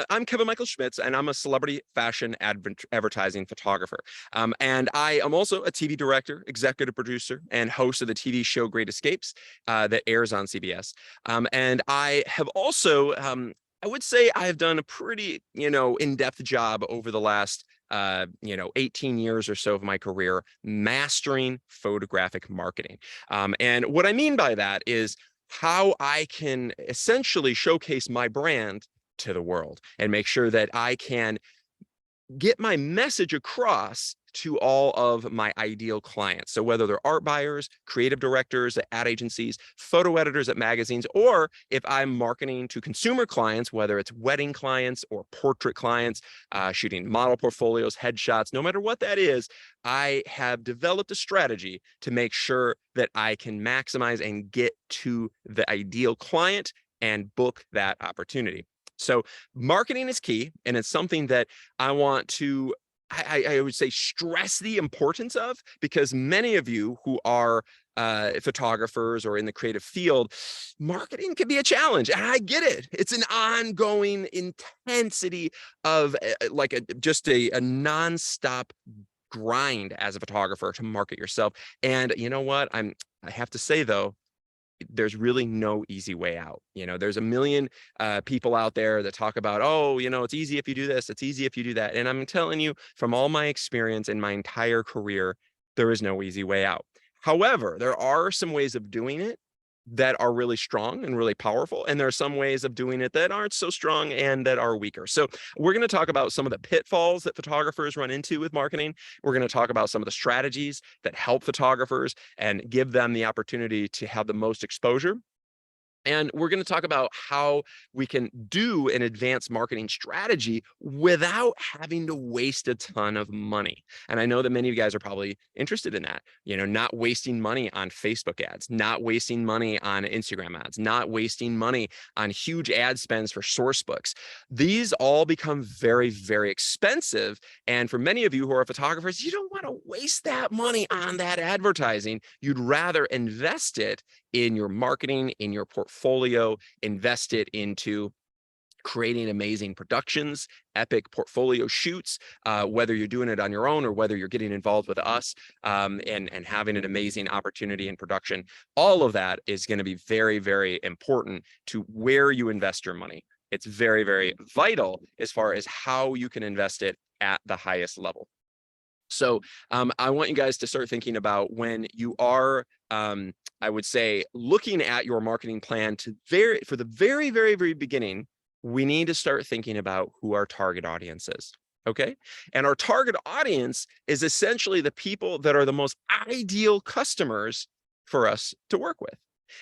I'm Kevin Michael Schmitz, and I'm a celebrity fashion advertising photographer. And I am also a TV director, executive producer, and host of the TV show Great Escapes that airs on CBS. And I have also, I would say I have done a pretty, in-depth job over the last 18 years or so of my career mastering photographic marketing. And what I mean by that is how I can essentially showcase my brand to the world and make sure that I can get my message across to all of my ideal clients. So whether they're art buyers, creative directors at ad agencies, photo editors at magazines, or if I'm marketing to consumer clients, whether it's wedding clients or portrait clients, shooting model portfolios, headshots, no matter what that is, I have developed a strategy to make sure that I can maximize and get to the ideal client and book that opportunity. So marketing is key, and it's something that I want to, I would say, stress the importance of, because many of you who are photographers or in the creative field, marketing can be a challenge. And I get it. It's an ongoing intensity of just a nonstop grind as a photographer to market yourself. And you know what? I have to say, though, there's really no easy way out. There's a million people out there that talk about, oh, it's easy if you do this, it's easy if you do that. And I'm telling you, from all my experience in my entire career, there is no easy way out. However, there are some ways of doing it that are really strong and really powerful. And there are some ways of doing it that aren't so strong and that are weaker. So we're going to talk about some of the pitfalls that photographers run into with marketing. We're going to talk about some of the strategies that help photographers and give them the opportunity to have the most exposure. And we're going to talk about how we can do an advanced marketing strategy without having to waste a ton of money. And I know that many of you guys are probably interested in that, not wasting money on Facebook ads, not wasting money on Instagram ads, not wasting money on huge ad spends for source books. These all become very, very expensive. And for many of you who are photographers, you don't want to waste that money on that advertising. You'd rather invest it in your marketing, in your portfolio, invest it into creating amazing productions, epic portfolio shoots, whether you're doing it on your own or whether you're getting involved with us, and having an amazing opportunity in production. All of that is going to be very, very important to where you invest your money. It's very, very vital as far as how you can invest it at the highest level. So I want you guys to start thinking about, when you are, I would say, looking at your marketing plan, for the very, very, very beginning, we need to start thinking about who our target audience is. Okay. And our target audience is essentially the people that are the most ideal customers for us to work with.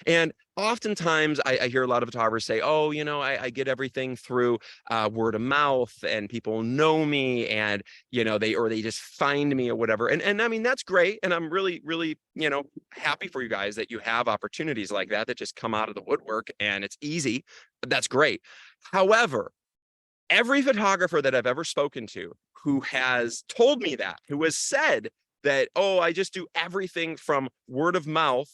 And oftentimes I hear a lot of photographers say, oh, I get everything through word of mouth, and people know me, and, they just find me or whatever. And I mean, that's great. And I'm really, really, happy for you guys that you have opportunities like that just come out of the woodwork and it's easy. That's great. However, every photographer that I've ever spoken to who has told me that, who has said that, oh, I just do everything from word of mouth,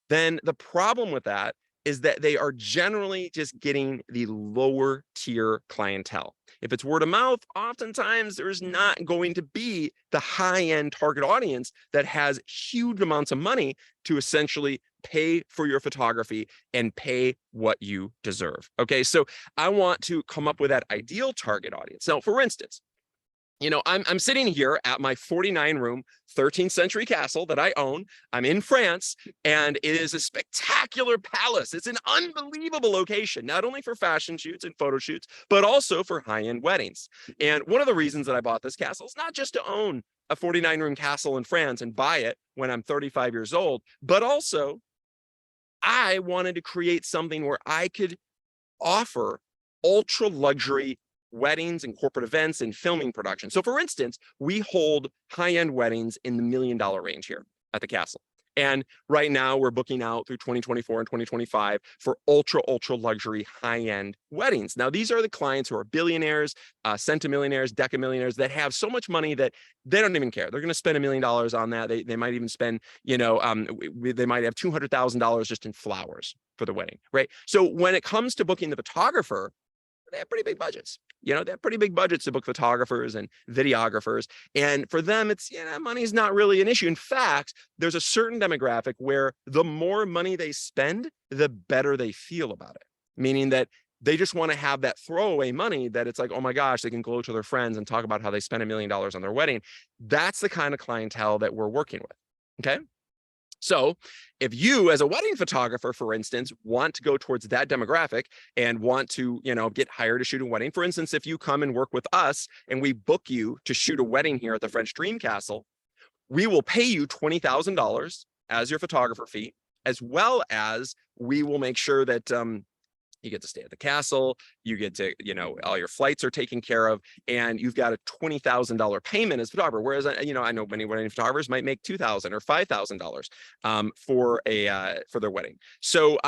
then the problem with that is that they are generally just getting the lower tier clientele. If it's word of mouth, oftentimes there's not going to be the high-end target audience that has huge amounts of money to essentially pay for your photography and pay what you deserve. Okay, so I want to come up with that ideal target audience. Now, for instance, I'm sitting here at my 49-room 13th century castle that I own. I'm in France, and it is a spectacular palace. It's an unbelievable location, not only for fashion shoots and photo shoots, but also for high-end weddings. And one of the reasons that I bought this castle is not just to own a 49-room castle in France and buy it when I'm 35 years old, but also I wanted to create something where I could offer ultra luxury weddings and corporate events and filming production. So for instance, we hold high-end weddings in the $1 million range here at the castle. And right now we're booking out through 2024 and 2025 for ultra luxury high-end weddings. Now, these are the clients who are billionaires, centimillionaires, decamillionaires that have so much money that they don't even care. They're going to spend $1 million on that. They might even spend, they might have $200,000 just in flowers for the wedding, right? So when it comes to booking the photographer, they have pretty big budgets. They have pretty big budgets to book photographers and videographers. And for them, it's, money's not really an issue. In fact, there's a certain demographic where the more money they spend, the better they feel about it. Meaning that they just want to have that throwaway money that it's like, oh my gosh, they can go to their friends and talk about how they spent $1 million on their wedding. That's the kind of clientele that we're working with. Okay. So if you, as a wedding photographer, for instance, want to go towards that demographic and want to, get hired to shoot a wedding, for instance, if you come and work with us and we book you to shoot a wedding here at the French Dream Castle, we will pay you $20,000 as your photographer fee, as well as we will make sure that you get to stay at the castle, you get to, all your flights are taken care of, and you've got a $20,000 payment as a photographer. Whereas, I know many wedding photographers might make $2,000 or $5,000 for their wedding. So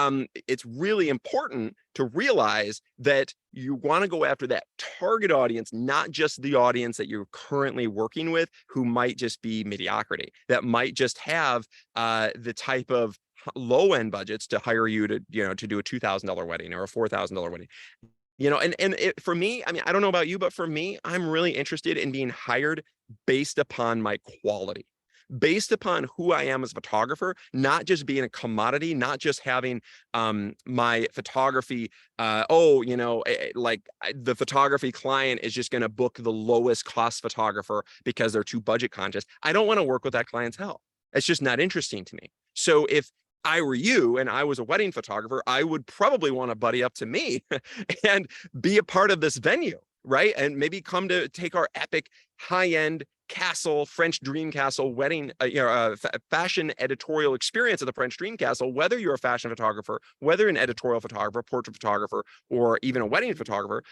it's really important to realize that you want to go after that target audience, not just the audience that you're currently working with, who might just be mediocrity, that might just have the type of low-end budgets to hire you to do a $2,000 wedding or a $4,000 wedding. For me, I don't know about you, but for me, I'm really interested in being hired based upon my quality, based upon who I am as a photographer, not just being a commodity, not just having my photography, the photography client is just going to book the lowest cost photographer because they're too budget conscious. I don't want to work with that clientele. It's just not interesting to me. So if I were you and I was a wedding photographer, I would probably want to buddy up to me and be a part of this venue, right? And maybe come to take our epic high-end castle, French Dream Castle wedding, fashion editorial experience at the French Dream Castle, whether you're a fashion photographer, whether you're an editorial photographer, portrait photographer, or even a wedding photographer,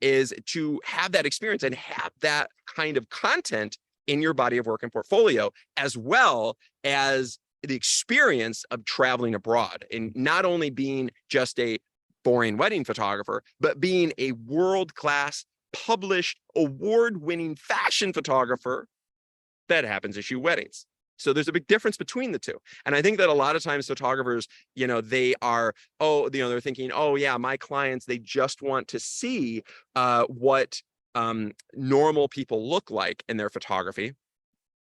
is to have that experience and have that kind of content in your body of work and portfolio, as well as the experience of traveling abroad and not only being just a boring wedding photographer, but being a world-class, published, award-winning fashion photographer that happens to shoot weddings. So there's a big difference between the two. And I think that a lot of times photographers, they are, they're thinking, oh yeah, my clients, they just want to see what normal people look like in their photography.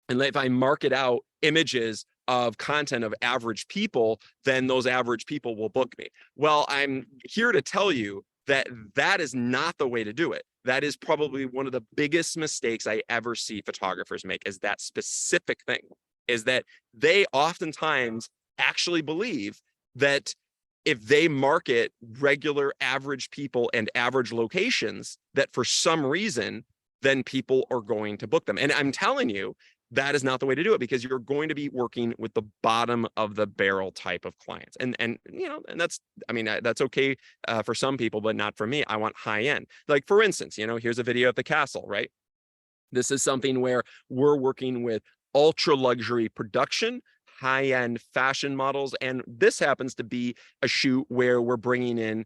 And if I market out images of content of average people, then those average people will book me. Well, I'm here to tell you that that is not the way to do it. That is probably one of the biggest mistakes I ever see photographers make, is that specific thing, is that they oftentimes actually believe that if they market regular average people and average locations, that for some reason, then people are going to book them. And I'm telling you, that is not the way to do it, because you're going to be working with the bottom of the barrel type of clients. And that's okay for some people, but not for me. I want high end. Like, for instance, here's a video at the castle, right? This is something where we're working with ultra luxury production, high-end fashion models. And this happens to be a shoot where we're bringing in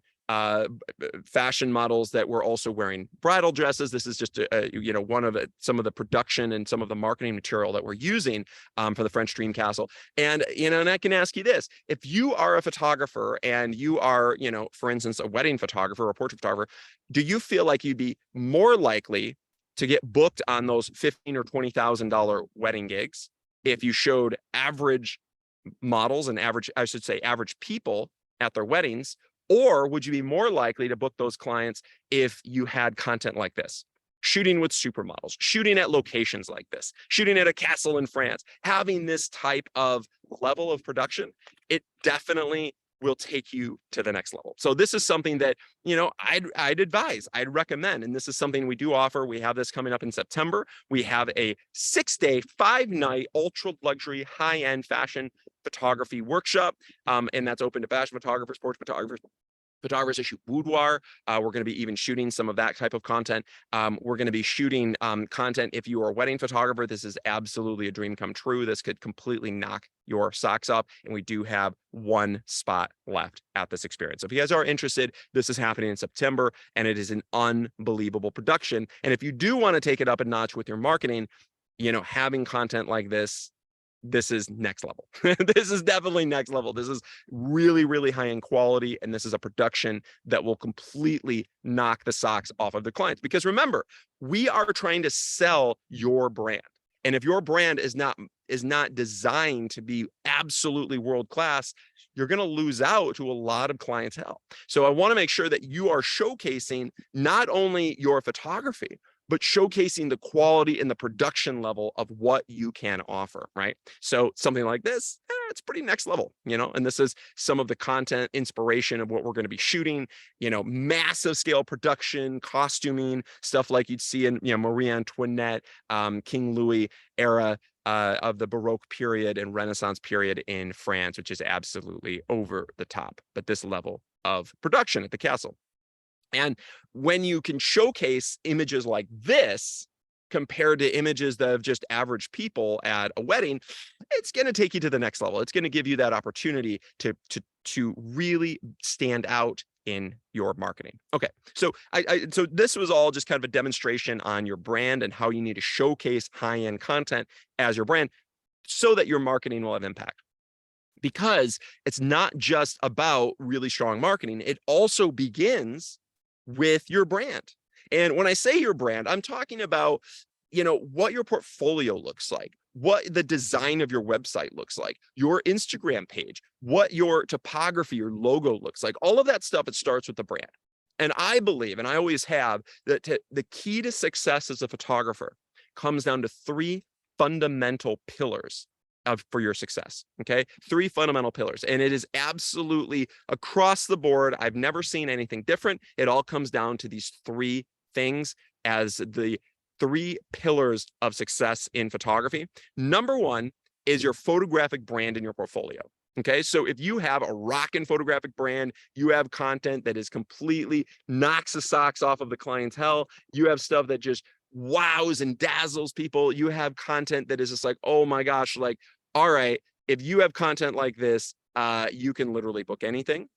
fashion models that were also wearing bridal dresses. This is just some of the production and some of the marketing material that we're using for the French Dream Castle. And and I can ask you this: if you are a photographer and you are, for instance, a wedding photographer or a portrait photographer, do you feel like you'd be more likely to get booked on those $15,000 or $20,000 wedding gigs if you showed average models and average people at their weddings? Or would you be more likely to book those clients if you had content like this? Shooting with supermodels, shooting at locations like this, shooting at a castle in France, having this type of level of production, it definitely will take you to the next level. So this is something that, I'd advise, I'd recommend. And this is something we do offer. We have this coming up in September. We have a 6-day, 5-night, ultra luxury, high-end fashion photography workshop. And that's open to fashion photographers, portrait photographers that shoot boudoir. We're going to be even shooting some of that type of content. We're going to be shooting content. If you are a wedding photographer, this is absolutely a dream come true. This could completely knock your socks up. And we do have one spot left at this experience. So if you guys are interested, this is happening in September, and it is an unbelievable production. And if you do want to take it up a notch with your marketing, having content like this this is next level. This is definitely next level. This is really, really high end quality. And this is a production that will completely knock the socks off of the clients. Because remember, we are trying to sell your brand. And if your brand is not designed to be absolutely world class, you're going to lose out to a lot of clientele. So I want to make sure that you are showcasing not only your photography, but showcasing the quality and the production level of what you can offer, right? So something like this, it's pretty next level, and this is some of the content inspiration of what we're going to be shooting, massive scale production, costuming, stuff like you'd see in, Marie Antoinette, King Louis era, of the Baroque period and Renaissance period in France, which is absolutely over the top, but this level of production at the castle. And when you can showcase images like this compared to images that of just average people at a wedding, it's going to take you to the next level. It's going to give you that opportunity to really stand out in your marketing. Okay, so so this was all just kind of a demonstration on your brand and how you need to showcase high-end content as your brand so that your marketing will have impact. Because it's not just about really strong marketing, it also begins with your brand. And when I say your brand, I'm talking about, what your portfolio looks like, what the design of your website looks like, your Instagram page, what your topography, your logo looks like, all of that stuff, it starts with the brand. And I believe, and I always have, that the key to success as a photographer comes down to 3 fundamental pillars for your success. Okay, 3 fundamental pillars, and it is absolutely across the board. I've never seen anything different. It all comes down to these 3 things as the 3 pillars of success in photography. Number 1 is your photographic brand in your portfolio. Okay, so if you have a rockin' photographic brand, you have content that is completely knocks the socks off of the clientele, you have stuff that just wows and dazzles people, you have content that is just like, oh my gosh, like, all right, if you have content like this, you can literally book anything.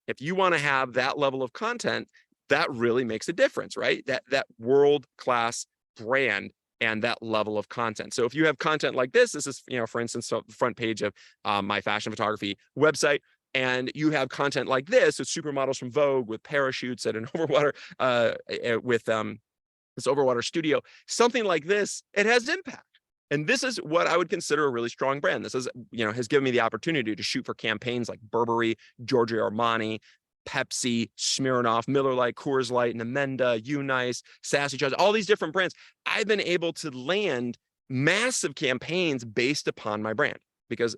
If you want to have that level of content, that really makes a difference, right? That world-class brand and that level of content. So if you have content like this is, for instance, the front page of my fashion photography website, and you have content like this with supermodels from Vogue, with parachutes at an overwater, with this overwater studio, something like this, it has impact. And this is what I would consider a really strong brand. This is, has given me the opportunity to shoot for campaigns like Burberry, Giorgio Armani, Pepsi, Smirnoff, Miller Lite, Coors Light, Namenda, Unice, Sassy Charles, all these different brands. I've been able to land massive campaigns based upon my brand because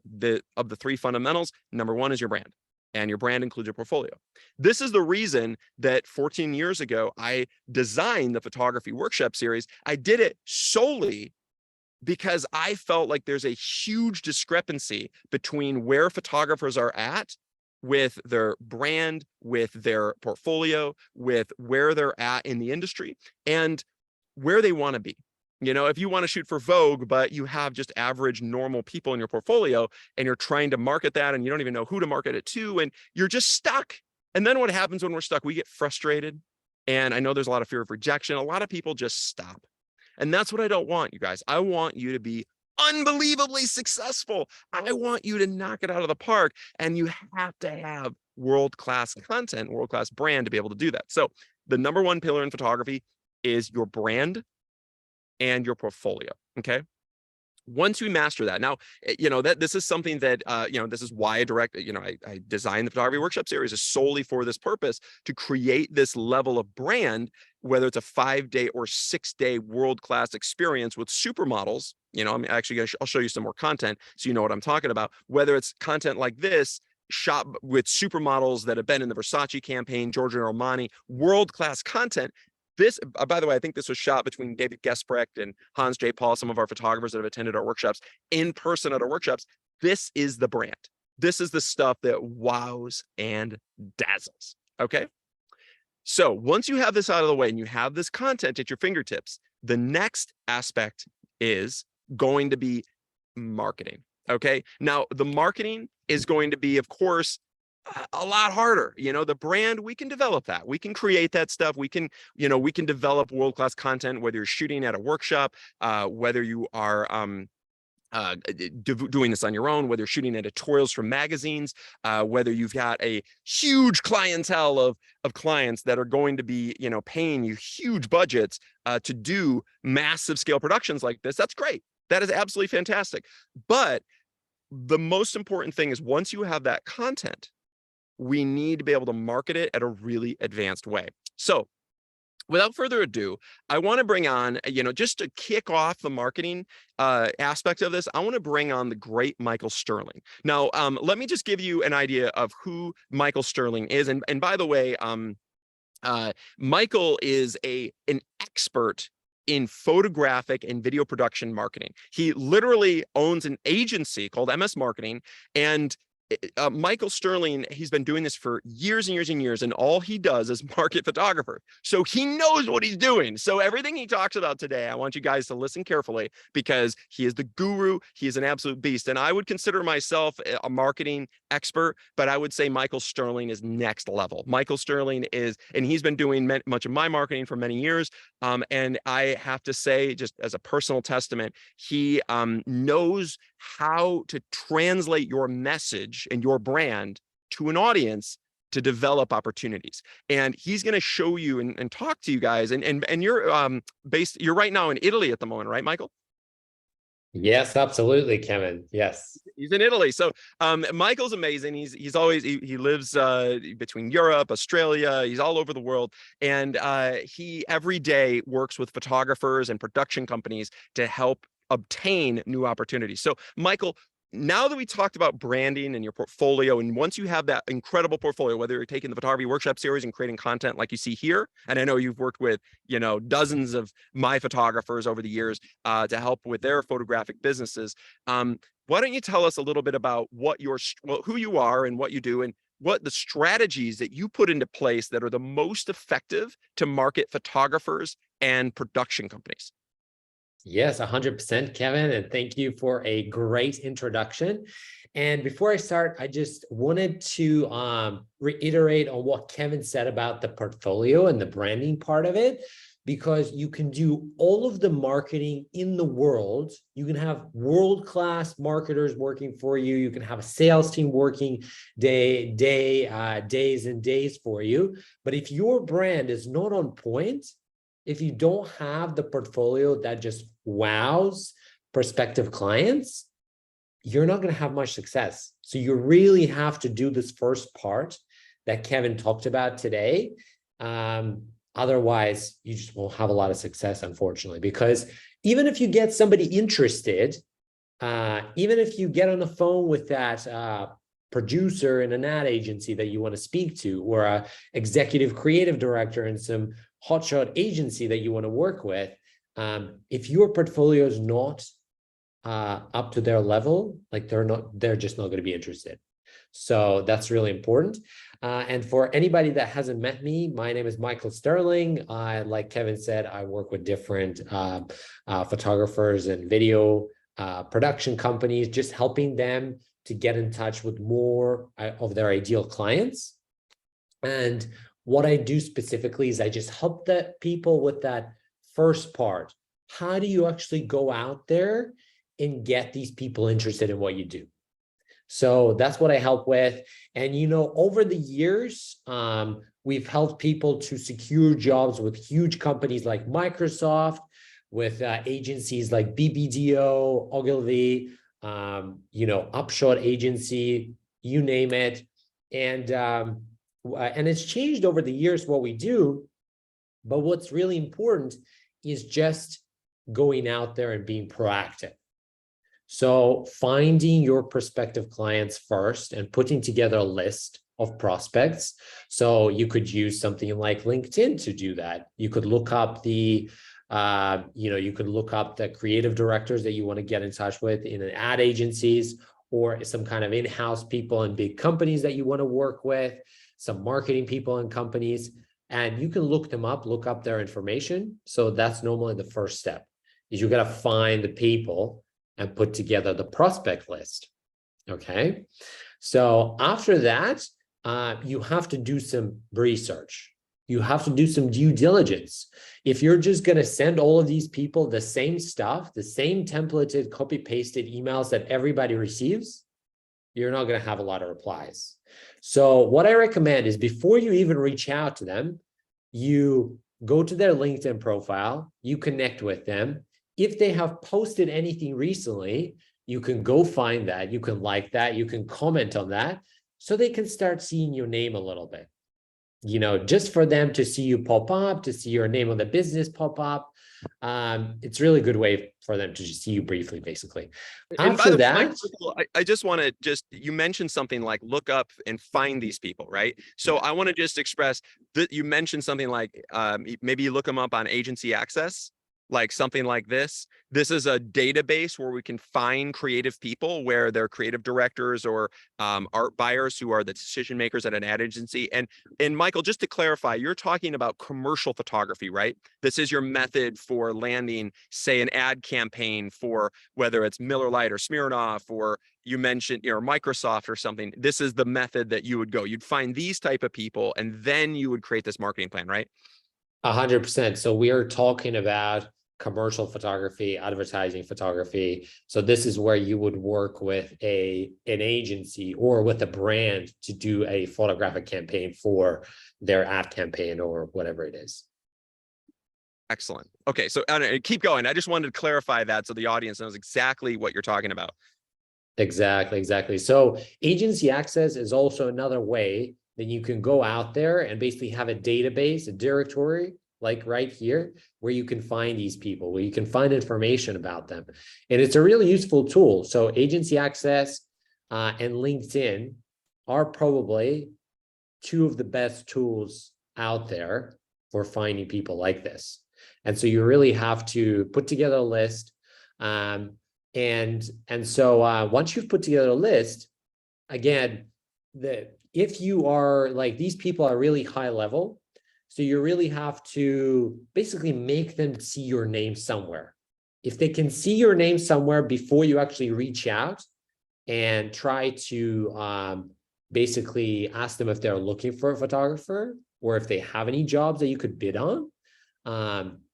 of the 3 fundamentals, number 1 is your brand. And your brand includes your portfolio. This is the reason that 14 years ago, I designed the photography workshop series. I did it solely because I felt like there's a huge discrepancy between where photographers are at with their brand, with their portfolio, with where they're at in the industry, and where they want to be. If you want to shoot for Vogue, but you have just average, normal people in your portfolio, and you're trying to market that, and you don't even know who to market it to, and you're just stuck. And then what happens when we're stuck? We get frustrated. And I know there's a lot of fear of rejection. A lot of people just stop. And that's what I don't want, you guys. I want you to be unbelievably successful. I want you to knock it out of the park. And you have to have world-class content, world-class brand to be able to do that. So the number 1 pillar in photography is your brand and your portfolio. Okay. Once we master that, now, that this is something that, this is why I designed the photography workshop series is solely for this purpose, to create this level of brand, whether it's a 5-day or 6-day world-class experience with supermodels. I'm actually I'll show you some more content so you know what I'm talking about, whether it's content like this, shot with supermodels that have been in the Versace campaign, Giorgio Armani, world-class content. This, by the way, I think this was shot between David Gesprecht and Hans J. Paul, some of our photographers that have attended our workshops, in person at our workshops. This is the brand. This is the stuff that wows and dazzles. Okay. So once you have this out of the way and you have this content at your fingertips, the next aspect is going to be marketing. Okay. Now, the marketing is going to be, of course, a lot harder. The brand, we can develop that. We can create that stuff. We can develop world-class content, whether you're shooting at a workshop, whether you are doing this on your own, whether you're shooting editorials for magazines, whether you've got a huge clientele of clients that are going to be, paying you huge budgets to do massive scale productions like this, that's great. That is absolutely fantastic. But the most important thing is once you have that content, we need to be able to market it at a really advanced way. So without further ado, I want to bring on, just to kick off the marketing aspect of this, I want to bring on the great Michael Sterling. Now, let me just give you an idea of who Michael Sterling is. And by the way, Michael is an expert in photographic and video production marketing. He literally owns an agency called MS Marketing, and Michael Sterling, he's been doing this for years and years and years, and all he does is market photographer. So he knows what he's doing. So everything he talks about today, I want you guys to listen carefully because he is the guru. He is an absolute beast. And I would consider myself a marketing expert, but I would say Michael Sterling is next level. Michael Sterling and he's been doing much of my marketing for many years. And I have to say, just as a personal testament, he knows how to translate your message and your brand to an audience to develop opportunities. And he's going to show you and talk to you guys. And you're right now in Italy at the moment, right, Michael? Yes, absolutely, Kevin. Yes. He's in Italy. So Michael's amazing. He lives between Europe, Australia. He's all over the world. And he every day works with photographers and production companies to help obtain new opportunities. So Michael, now that we talked about branding and your portfolio, and once you have that incredible portfolio, whether you're taking the photography workshop series and creating content like you see here, and I know you've worked with, dozens of my photographers over the years to help with their photographic businesses. Why don't you tell us a little bit about who you are and what you do, and what the strategies that you put into place that are the most effective to market photographers and production companies? Yes, 100%, Kevin. And thank you for a great introduction. And before I start, I just wanted to reiterate on what Kevin said about the portfolio and the branding part of it, because you can do all of the marketing in the world. You can have world-class marketers working for you. You can have a sales team working days and days for you. But if your brand is not on point, if you don't have the portfolio that just wows prospective clients, you're not going to have much success. So you really have to do this first part that Kevin talked about today. Otherwise, you just won't have a lot of success, unfortunately, because even if you get somebody interested, even if you get on the phone with that producer in an ad agency that you want to speak to, or a executive creative director in some hotshot agency that you want to work with, if your portfolio is not up to their level, like they're just not going to be interested. So that's really important. And for anybody that hasn't met me, my name is Michael Sterling. Like Kevin said, I work with different photographers and video production companies, just helping them to get in touch with more of their ideal clients. And what I do specifically is I just help the people with that first part. How do you actually go out there and get these people interested in what you do? So that's what I help with. And, over the years, we've helped people to secure jobs with huge companies like Microsoft, with agencies like BBDO, Ogilvy, Upshot Agency, you name it. And it's changed over the years what we do, but what's really important is just going out there and being proactive. So finding your prospective clients first and putting together a list of prospects. So you could use something like LinkedIn to do that. You could look up the creative directors that you want to get in touch with in ad agencies, or some kind of in-house people in big companies that you want to work with, some marketing people in companies, and you can look them up, look up their information. So that's normally the first step, is you got to find the people and put together the prospect list. Okay. So after that, you have to do some research. You have to do some due diligence. If you're just going to send all of these people the same stuff, the same templated, copy-pasted emails that everybody receives, you're not going to have a lot of replies. So what I recommend is before you even reach out to them, you go to their LinkedIn profile, you connect with them. If they have posted anything recently, you can go find that, you can like that, you can comment on that, so they can start seeing your name a little bit. You know, just for them to see you pop up, to see your name on the business pop up. It's a really good way for them to just see you briefly, basically. And by After the way, that, Michael, I just want to you mentioned something like look up and find these people, right? So I want to just express that you mentioned something like maybe you look them up on Agency Access, like something like this. This is a database where we can find creative people, where they're creative directors or art buyers who are the decision makers at an ad agency. And Michael, just to clarify, you're talking about commercial photography, right? This is your method for landing, say, an ad campaign for whether it's Miller Lite or Smirnoff, or you mentioned, you know, Microsoft or something. This is the method that you would go. You'd find these type of people, and then you would create this marketing plan, right? 100%. So we are talking about commercial photography, advertising photography. So this is where you would work with an agency or with a brand to do a photographic campaign for their ad campaign or whatever it is. Excellent. Okay, so keep going. I just wanted to clarify that so the audience knows exactly what you're talking about. Exactly. So agency access is also another way that you can go out there and basically have a database, a directory, like right here, where you can find these people, where you can find information about them. And it's a really useful tool. So agency access and LinkedIn are probably two of the best tools out there for finding people like this. And so you really have to put together a list. So once you've put together a list, again, if you are like, these people are really high level, so you really have to basically make them see your name somewhere. If they can see your name somewhere before you actually reach out and try to basically ask them if they're looking for a photographer or if they have any jobs that you could bid on,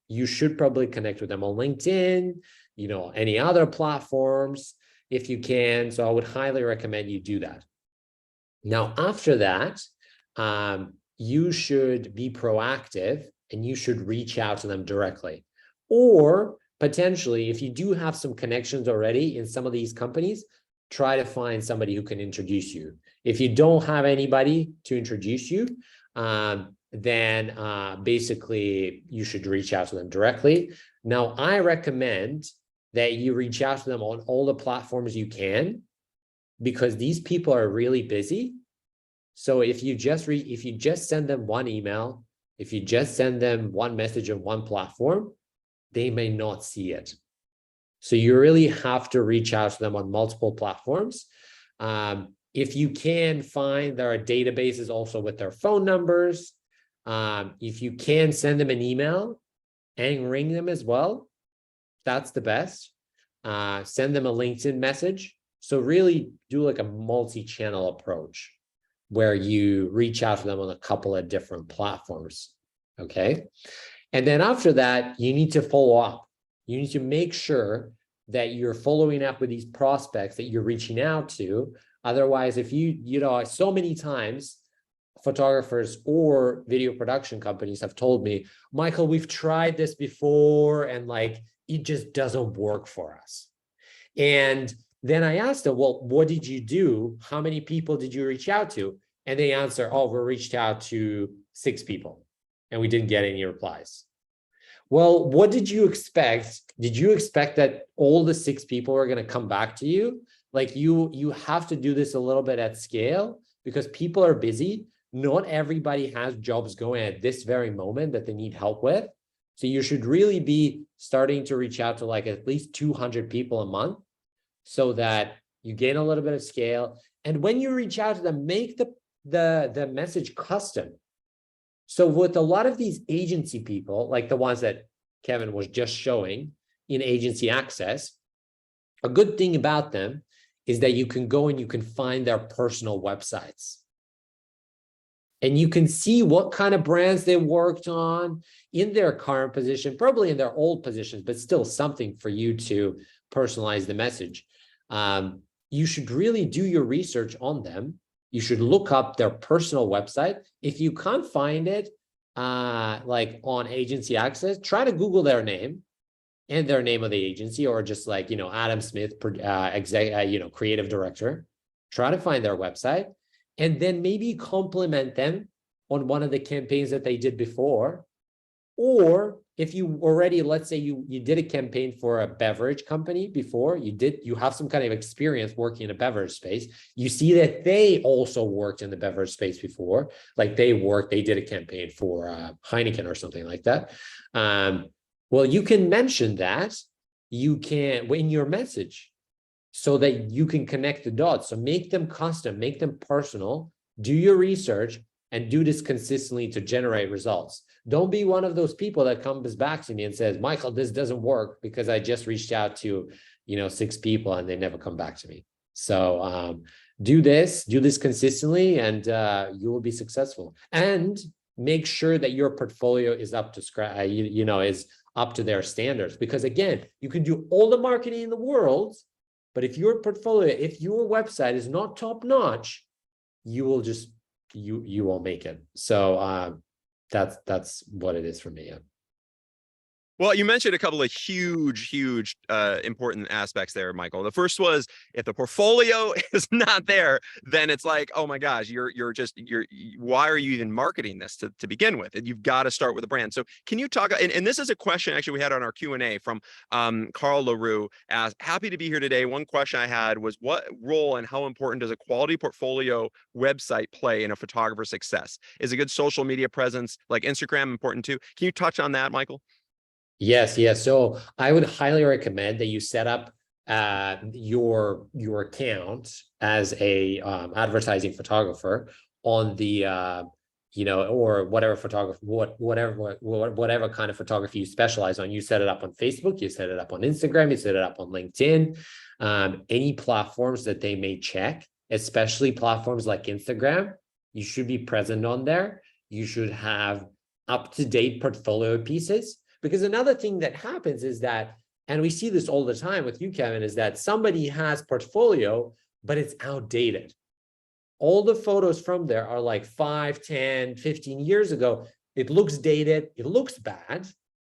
you should probably connect with them on LinkedIn, you know, any other platforms if you can. So I would highly recommend you do that. Now, after that, you should be proactive and you should reach out to them directly. Or potentially, if you do have some connections already in some of these companies, try to find somebody who can introduce you. If you don't have anybody to introduce you, then basically you should reach out to them directly. Now, I recommend that you reach out to them on all the platforms you can, because these people are really busy. So if you just send them one email, if you just send them one message on one platform, they may not see it. So you really have to reach out to them on multiple platforms. If you can find, there are databases also with their phone numbers. If you can send them an email and ring them as well, that's the best. Send them a LinkedIn message. So really do like a multi-channel approach where you reach out to them on a couple of different platforms, okay? And then after that, you need to follow up. You need to make sure that you're following up with these prospects that you're reaching out to. Otherwise, if you know, so many times, photographers or video production companies have told me, Michael, we've tried this before and like, it just doesn't work for us. And then I asked them, well, what did you do? How many people did you reach out to? And they answer, oh, we reached out to 6 people and we didn't get any replies. Well, what did you expect? Did you expect that all the 6 people are going to come back to you? Like you have to do this a little bit at scale because people are busy. Not everybody has jobs going at this very moment that they need help with. So you should really be starting to reach out to like at least 200 people a month so that you gain a little bit of scale. And when you reach out to them, make the message custom. So with a lot of these agency people, like the ones that Kevin was just showing in Agency Access, a good thing about them is that you can go and you can find their personal websites. and you can see what kind of brands they worked on in their current position, probably in their old positions, but still something for you to personalize the message. You should really do your research on them. You should look up their personal website. If you can't find it, like on Agency Access, try to Google their name and their name of the agency, or just like, Adam Smith, creative director. Try to find their website, and then maybe compliment them on one of the campaigns that they did before. Or if you already, let's say you did a campaign for a beverage company before, you have some kind of experience working in a beverage space. You see that they also worked in the beverage space before, like they did a campaign for Heineken or something like that. Well, you can mention that in your message, so that you can connect the dots. So make them custom, make them personal, do your research, and do this consistently to generate results. Don't be one of those people that comes back to me and says, Michael, this doesn't work because I just reached out to, 6 people and they never come back to me. So do this consistently, and you will be successful. And make sure that your portfolio is up to scratch, is up to their standards. Because again, you can do all the marketing in the world, but if your website is not top notch, you will just, you won't make it. So that's what it is for me. Well, you mentioned a couple of huge, important aspects there, Michael. The first was, if the portfolio is not there, then it's like, oh my gosh, why are you even marketing this to begin with? And you've got to start with a brand. So can you talk, and this is a question actually we had on our Q&A from Carl LaRue, asked, happy to be here today. One question I had was, what role and how important does a quality portfolio website play in a photographer's success? Is a good social media presence like Instagram important too? Can you touch on that, Michael? Yes. So I would highly recommend that you set up your account as a advertising photographer on the or whatever kind of photography you specialize on. You set it up on Facebook, you set it up on Instagram, you set it up on LinkedIn, any platforms that they may check, especially platforms like Instagram. You should be present on there. You should have up-to-date portfolio pieces. Because another thing that happens is that, and we see this all the time with you, Kevin, is that somebody has portfolio, but it's outdated. All the photos from there are like 5, 10, 15 years ago. It looks dated. It looks bad.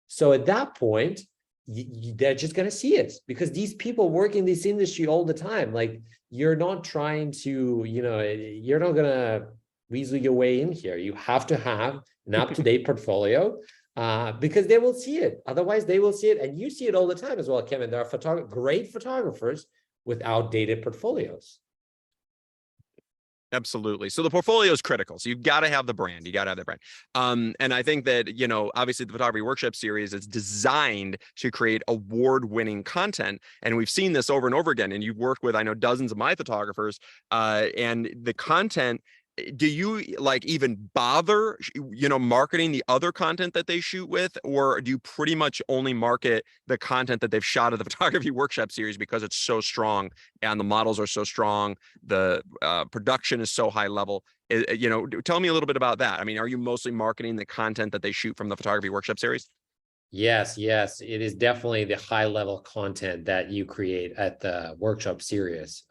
So at that point, they're just going to see it, because these people work in this industry all the time. Like, you're not trying to, you're not going to weasel your way in here. You have to have an up-to-date portfolio. Because they will see it. Otherwise, they will see it. And you see it all the time as well, Kevin. There are great photographers with outdated portfolios. Absolutely. So the portfolio is critical. So you've got to have the brand. You got to have the brand. And I think that, obviously the Photography Workshop series is designed to create award-winning content. And we've seen this over and over again. And you've worked with, I know, dozens of my photographers, and the content. Do you even bother, marketing the other content that they shoot with, or do you pretty much only market the content that they've shot at the Photography Workshop series because it's so strong and the models are so strong, the production is so high level? Tell me a little bit about that. I mean, are you mostly marketing the content that they shoot from the Photography Workshop series? Yes, it is definitely the high level content that you create at the workshop series.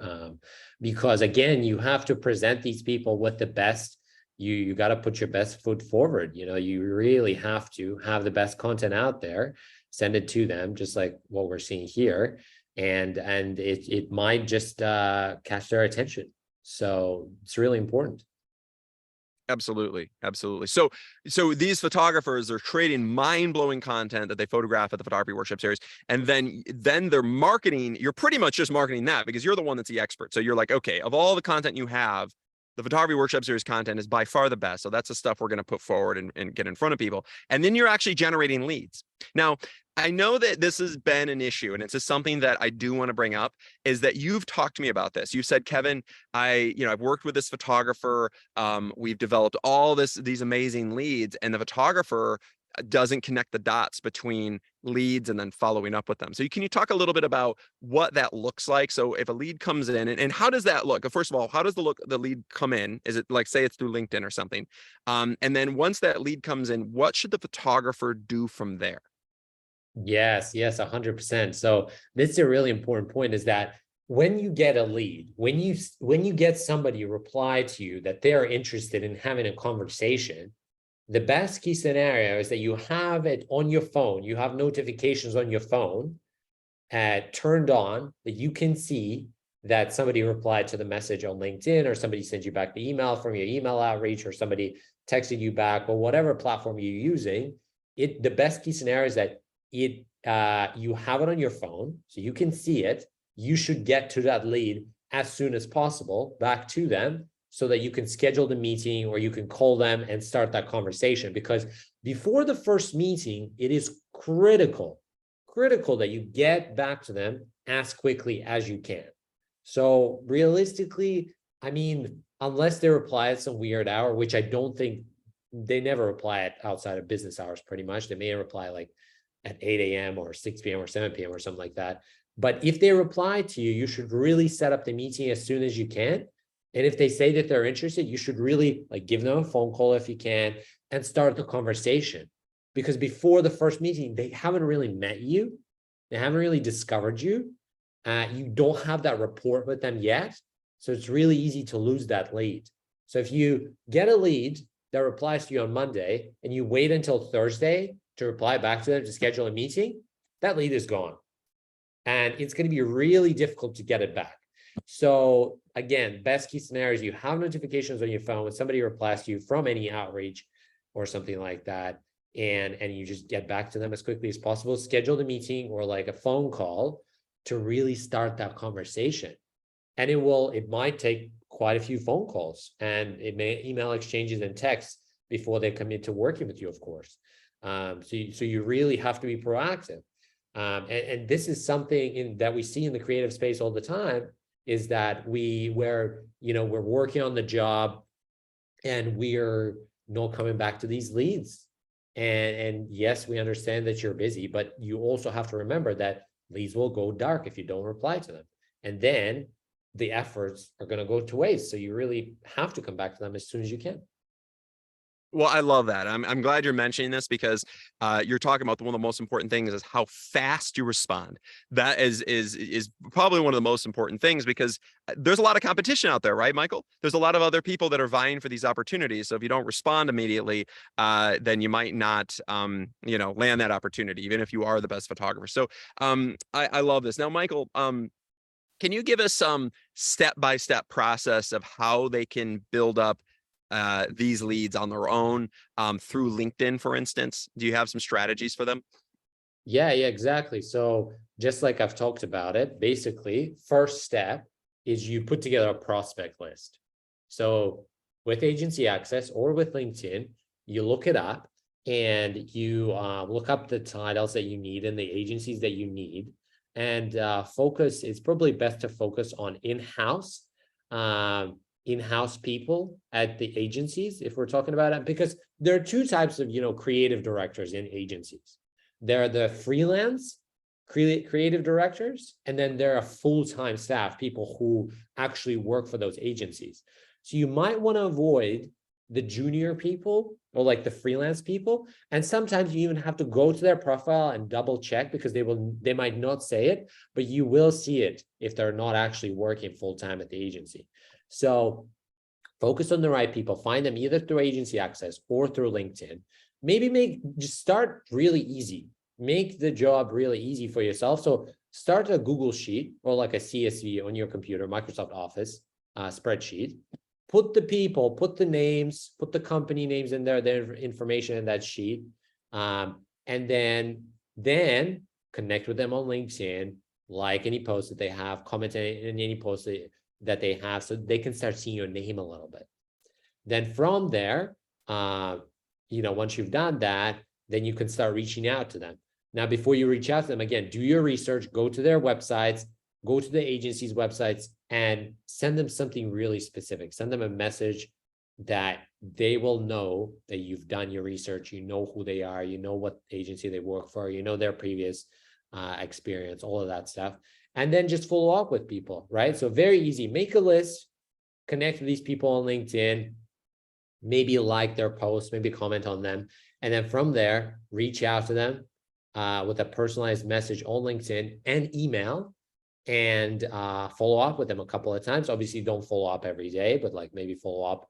Because again, you have to present these people with the best. You got to put your best foot forward. You really have to have the best content out there, send it to them, just like what we're seeing here. And it might just catch their attention. So it's really important. Absolutely. So these photographers are creating mind-blowing content that they photograph at the Photography Workshop series, and then they're marketing. You're pretty much just marketing that, because you're the one that's the expert. So you're like, okay, of all the content you have, the Photography Workshop series content is by far the best. So that's the stuff we're going to put forward and get in front of people. And then you're actually generating leads. Now, I know that this has been an issue, and it's just something that I do want to bring up, is that you've talked to me about this. You said, Kevin, I've worked with this photographer. We've developed all these amazing leads, and the photographer doesn't connect the dots between leads and then following up with them. So can you talk a little bit about what that looks like? So if a lead comes in, and how does that look? First of all, how does the lead come in? Is it like, say it's through LinkedIn or something? And then once that lead comes in, what should the photographer do from there? Yes, 100%. So this is a really important point, is that when you get a lead, when you get somebody reply to you that they're interested in having a conversation, the best key scenario is that you have it on your phone, you have notifications on your phone turned on, that you can see that somebody replied to the message on LinkedIn, or somebody sent you back the email from your email outreach, or somebody texted you back, or whatever platform you're using. The best key scenario is that you have it on your phone, so you can see it. You should get to that lead as soon as possible back to them, so that you can schedule the meeting, or you can call them and start that conversation. Because before the first meeting, it is critical that you get back to them as quickly as you can. So realistically, I mean, unless they reply at some weird hour, which I don't think, they never reply at outside of business hours, pretty much. They may reply like at 8 a.m. or 6 p.m. or 7 p.m. or something like that. But if they reply to you, you should really set up the meeting as soon as you can. And if they say that they're interested, you should really like give them a phone call if you can, and start the conversation. Because before the first meeting, they haven't really met you. They haven't really discovered you. You don't have that rapport with them yet. So it's really easy to lose that lead. So if you get a lead that replies to you on Monday, and you wait until Thursday to reply back to them to schedule a meeting, that lead is gone. And it's going to be really difficult to get it back. So again, best key scenario is you have notifications on your phone when somebody replies to you from any outreach or something like that, and you just get back to them as quickly as possible. Schedule the meeting or like a phone call to really start that conversation. And it might take quite a few phone calls, and it may email exchanges and texts before they commit to working with you, of course. So you really have to be proactive. And this is something that we see in the creative space all the time, is that we're working on the job and we're not coming back to these leads. And yes, we understand that you're busy, but you also have to remember that leads will go dark if you don't reply to them. And then the efforts are going to go to waste. So you really have to come back to them as soon as you can. Well, I love that. I'm glad you're mentioning this, because you're talking about one of the most important things is how fast you respond. That is probably one of the most important things, because there's a lot of competition out there, right, Michael? There's a lot of other people that are vying for these opportunities. So if you don't respond immediately, then you might not, land that opportunity, even if you are the best photographer. So I love this. Now, Michael, can you give us some step-by-step process of how they can build up these leads on their own through LinkedIn, for instance? Do you have some strategies for them? Yeah, exactly. So just like I've talked about it, basically, first step is you put together a prospect list. So with Agency Access or with LinkedIn, you look it up and you look up the titles that you need and the agencies that you need. And it's probably best to focus on in-house people at the agencies, if we're talking about it, because there are two types of creative directors in agencies. There are the freelance creative directors, and then there are full-time staff, people who actually work for those agencies. So you might want to avoid the junior people or like the freelance people. And sometimes you even have to go to their profile and double check, because they might not say it, but you will see it if they're not actually working full-time at the agency. So focus on the right people, find them either through Agency Access or through LinkedIn. Maybe just start really easy. Make the job really easy for yourself. So start a Google Sheet or like a CSV on your computer, Microsoft Office spreadsheet. Put the people, put the names, put the company names in there, their information in that sheet. And then connect with them on LinkedIn, like any post that they have, comment in any post that they have, so they can start seeing your name a little bit. Then from there, once you've done that, then you can start reaching out to them. Now, before you reach out to them, again, do your research, go to their websites, go to the agency's websites, and send them something really specific. Send them a message that they will know that you've done your research, you know who they are, you know what agency they work for, you know their previous experience, all of that stuff. And then just follow up with people, right? So very easy. Make a list, connect with these people on LinkedIn, maybe like their posts, maybe comment on them. And then from there, reach out to them with a personalized message on LinkedIn and email, and follow up with them a couple of times. Obviously, don't follow up every day, but like maybe follow up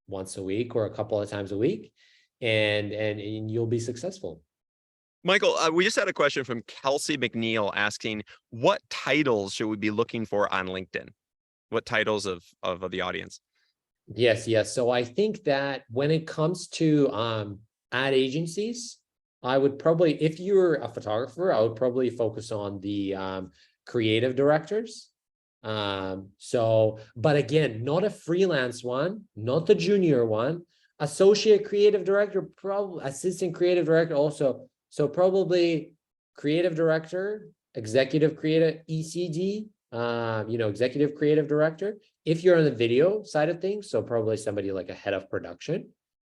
once a week or a couple of times a week, and you'll be successful. Michael, we just had a question from Kelsey McNeil asking, what titles should we be looking for on LinkedIn? What titles of the audience? Yes. So I think that when it comes to ad agencies, I would probably, if you're a photographer, I would probably focus on the creative directors. But again, not a freelance one, not the junior one, associate creative director, probably assistant creative director also. So probably creative director, executive creative, ECD, executive creative director. If you're on the video side of things, so probably somebody like a head of production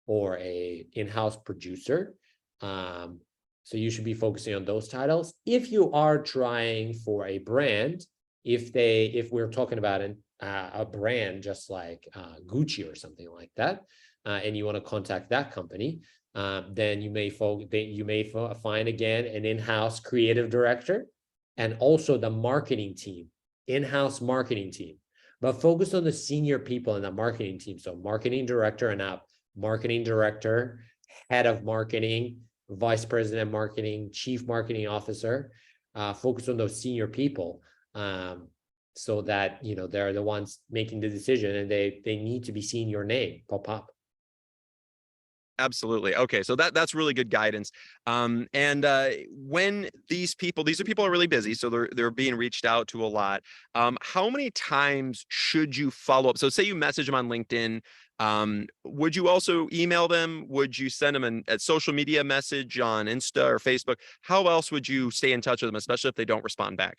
or a in-house producer. So you should be focusing on those titles. If you are trying for a brand, if we're talking about a brand just like Gucci or something like that, and you want to contact that company, then you may find again an in-house creative director and also the marketing team, in-house marketing team, but focus on the senior people in the marketing team. So marketing director and up, marketing director, head of marketing, vice president of marketing, chief marketing officer. Focus on those senior people, so that they're the ones making the decision, and they need to be seeing your name pop up. Absolutely. Okay, so that's really good guidance. And when these are people are really busy, so they're being reached out to a lot. How many times should you follow up? So say you message them on LinkedIn. Would you also email them? Would you send them a social media message on Insta or Facebook? How else would you stay in touch with them, especially if they don't respond back?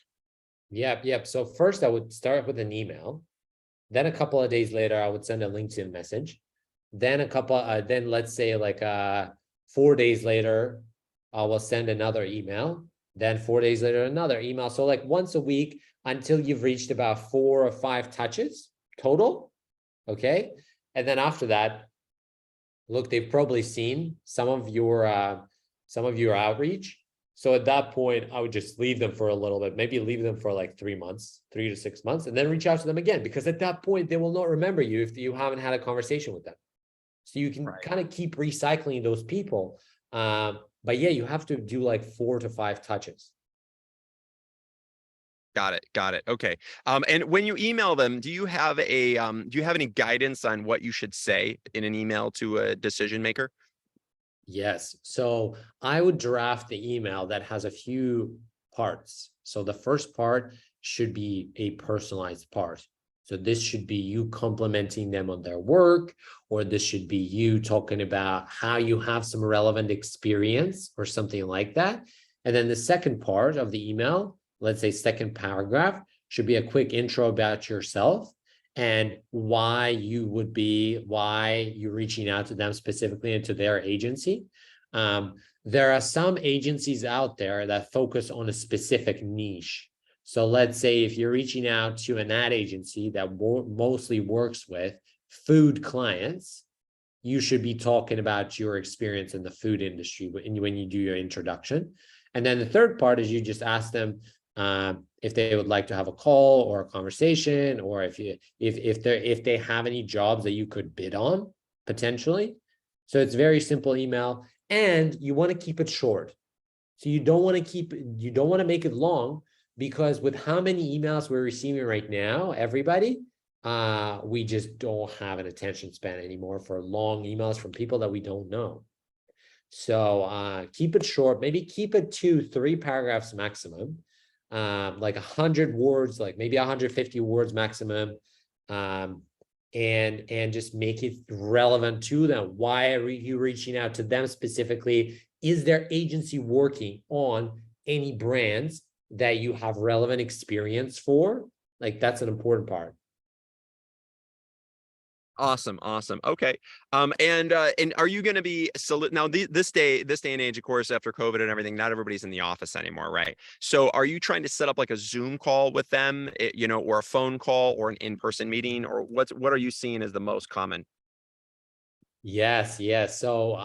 Yep. So first I would start with an email. Then a couple of days later, I would send a LinkedIn message. Then then let's say like 4 days later, I will send another email. Then 4 days later, another email. So like once a week until you've reached about 4 or 5 touches total. Okay. And then after that, look, they've probably seen some of your outreach. So at that point, I would just leave them for a little bit, maybe leave them for like 3 months, 3 to 6 months, and then reach out to them again, because at that point, they will not remember you if you haven't had a conversation with them. So you can kind of keep recycling those people. But yeah, you have to do like 4 to 5 touches. Got it. Okay. And when you email them, do you have any guidance on what you should say in an email to a decision maker? Yes. So I would draft the email that has a few parts. So the first part should be a personalized part. So this should be you complimenting them on their work, or this should be you talking about how you have some relevant experience or something like that. And then the second part of the email, let's say second paragraph, should be a quick intro about yourself and why you're reaching out to them specifically and to their agency. There are some agencies out there that focus on a specific niche. So let's say if you're reaching out to an ad agency that mostly works with food clients, you should be talking about your experience in the food industry when you do your introduction. And then the third part is you just ask them if they would like to have a call or a conversation, or if they have any jobs that you could bid on potentially. So it's very simple email, and you want to keep it short. So you don't want to make it long, because with how many emails we're receiving right now, everybody, we just don't have an attention span anymore for long emails from people that we don't know. So keep it short, maybe keep it 2-3 paragraphs maximum, like 100 words, like maybe 150 words maximum, and just make it relevant to them. Why are you reaching out to them specifically? Is their agency working on any brands that you have relevant experience for? Like, that's an important part. Awesome, awesome. Okay. And are you going to be now this day and age, of course, after COVID and everything, not everybody's in the office anymore, right? So are you trying to set up like a Zoom call with them, or a phone call or an in-person meeting, or what are you seeing as the most common? Yes, yes. So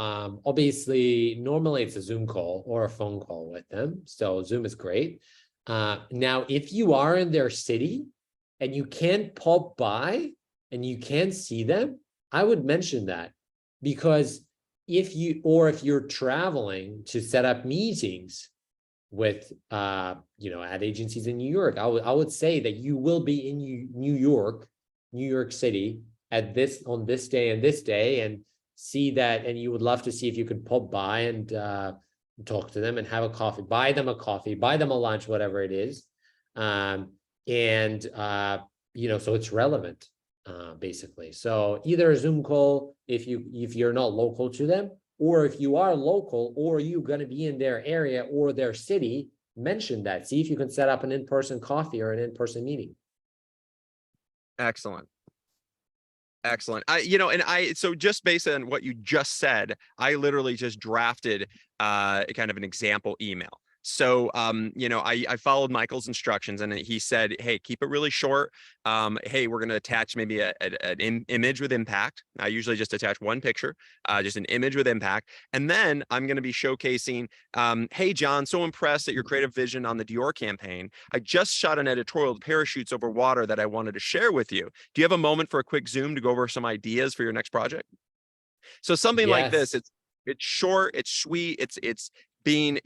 obviously normally it's a Zoom call or a phone call with them. So Zoom is great. Now, if you are in their city and you can't pop by and you can't see them, I would mention that, because if you're traveling to set up meetings with ad agencies in New York, I would say that you will be in New York City on this day and this day, and see that, and you would love to see if you could pop by and talk to them and have a coffee, buy them a lunch, whatever it is. So it's relevant, basically. So either a Zoom call if you're not local to them, or if you are local or you're going to be in their area or their city, mention that. See if you can set up an in-person coffee or an in-person meeting. Excellent. Excellent. So just based on what you just said, I literally just drafted kind of an example email. So, I followed Michael's instructions, and he said, hey, keep it really short. Hey, we're going to attach maybe an image with impact. I usually just attach one picture, just an image with impact. And then I'm going to be showcasing, hey, John, so impressed at your creative vision on the Dior campaign. I just shot an editorial with parachutes over water that I wanted to share with you. Do you have a moment for a quick Zoom to go over some ideas for your next project? So something like this, Yes. it's short, it's sweet, it's being,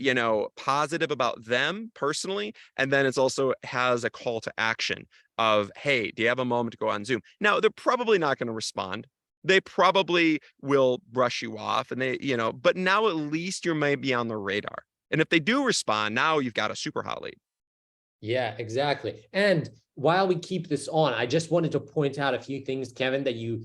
positive about them personally. And then it's also has a call to action of, hey, do you have a moment to go on Zoom? Now, they're probably not going to respond. They probably will brush you off, and but now at least you may be on the radar. And if they do respond, now you've got a super hot lead. Yeah, exactly. And while we keep this on, I just wanted to point out a few things, Kevin, that you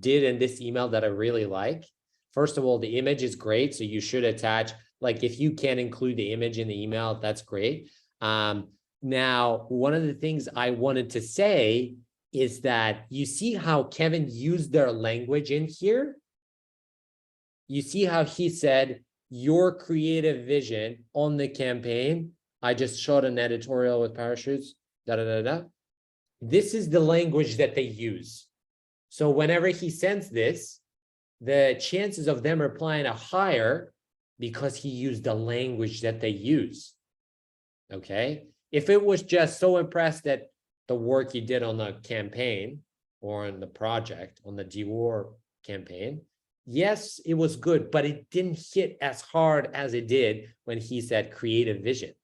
did in this email that I really like. First of all, the image is great. So you should attach, like, if you can include the image in the email, that's great. Now, one of the things I wanted to say is that you see how Kevin used their language in here? You see how he said, your creative vision on the campaign. I just shot an editorial with parachutes, da, da, da, da. This is the language that they use. So whenever he sends this, the chances of them replying are higher because he used the language that they use. Okay. If it was just so impressed at the work he did on the campaign or on the project, on the Dior campaign, yes, it was good, but it didn't hit as hard as it did when he said creative vision.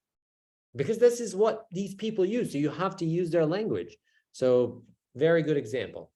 Because this is what these people use. So you have to use their language. So very good example.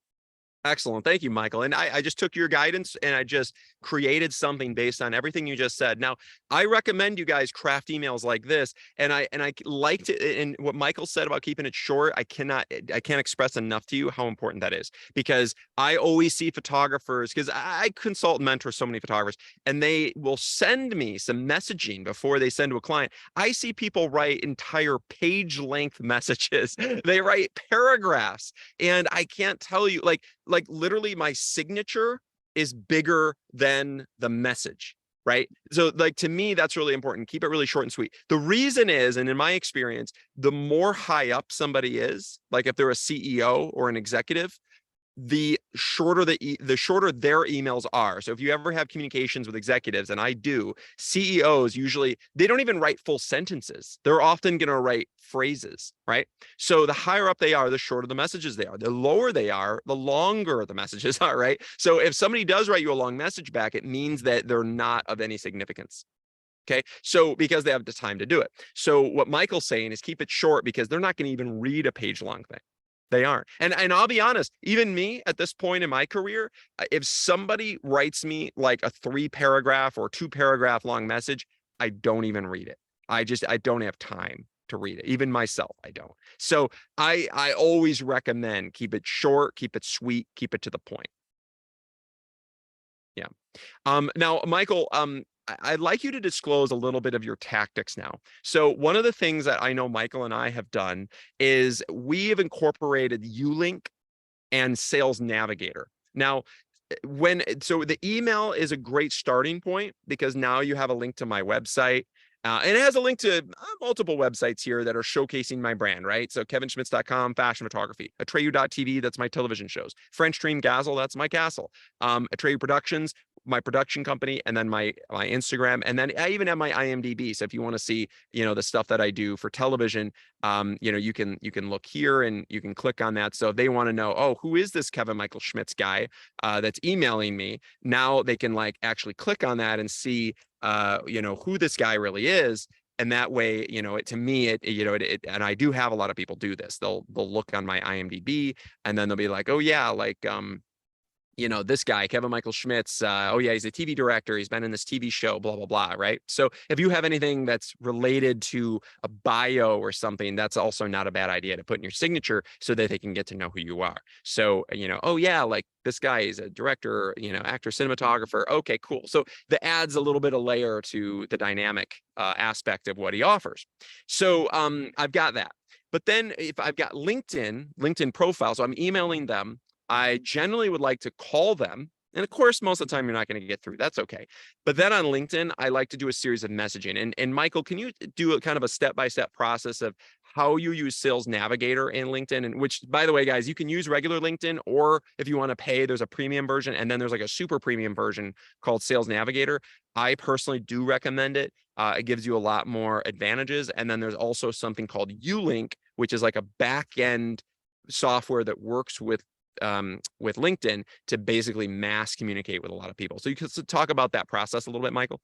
Excellent. Thank you, Michael. And I just took your guidance and I just created something based on everything you just said. Now, I recommend you guys craft emails like this. And I liked it. And what Michael said about keeping it short, I can't express enough to you how important that is, because I always see photographers, because I consult and mentor so many photographers, and they will send me some messaging before they send to a client. I see people write entire page length messages. They write paragraphs, and I can't tell you, like literally my signature is bigger than the message, right? So like, to me, that's really important. Keep it really short and sweet. The reason is, and in my experience, the more high up somebody is, like if they're a CEO or an executive, the shorter their emails are. So if you ever have communications with executives, and I do, CEOs usually, they don't even write full sentences. They're often going to write phrases, right? So the higher up they are, the shorter the messages they are. The lower they are, the longer the messages are, right? So if somebody does write you a long message back, it means that they're not of any significance. Okay, so because they have the time to do it. So what Michael's saying is keep it short, because they're not going to even read a page long thing. They aren't. And I'll be honest, even me at this point in my career, if somebody writes me like a 3-paragraph or 2-paragraph long message, I don't even read it. I don't have time to read it. Even myself, I don't. So I always recommend keep it short, keep it sweet, keep it to the point. Yeah. Now, Michael, I'd like you to disclose a little bit of your tactics now. So one of the things that I know Michael and I have done is we have incorporated Ulink and Sales Navigator. Now, so the email is a great starting point because now you have a link to my website. And it has a link to multiple websites here that are showcasing my brand, right? So kevinschmitz.com, fashion photography, Atreyu.tv, that's my television shows, French Dream Gazzle, that's my castle, Atreyu Productions, my production company, and then my Instagram, and then I even have my IMDb. So if you want to see, the stuff that I do for television, you can look here and you can click on that. So if they want to know, oh, who is this Kevin Michael Schmitz guy that's emailing me? Now they can actually click on that and see, who this guy really is. And that way, to me, and I do have a lot of people do this. They'll look on my IMDb and then they'll be like, oh yeah, this guy, Kevin Michael Schmitz, oh yeah, he's a TV director. He's been in this TV show, blah, blah, blah, right? So if you have anything that's related to a bio or something, that's also not a bad idea to put in your signature so that they can get to know who you are. So, oh yeah, this guy is a director, actor, cinematographer. Okay, cool. So that adds a little bit of layer to the dynamic aspect of what he offers. So I've got that. But then if I've got LinkedIn profile, so I'm emailing them, I generally would like to call them. And of course, most of the time you're not going to get through. That's okay. But then on LinkedIn, I like to do a series of messaging. And Michael, can you do a kind of a step-by-step process of how you use Sales Navigator in LinkedIn? And which, by the way, guys, you can use regular LinkedIn, or if you want to pay, there's a premium version. And then there's a super premium version called Sales Navigator. I personally do recommend it. It gives you a lot more advantages. And then there's also something called Ulink, which is like a back-end software that works with LinkedIn to basically mass communicate with a lot of people. So you can talk about that process a little bit, Michael.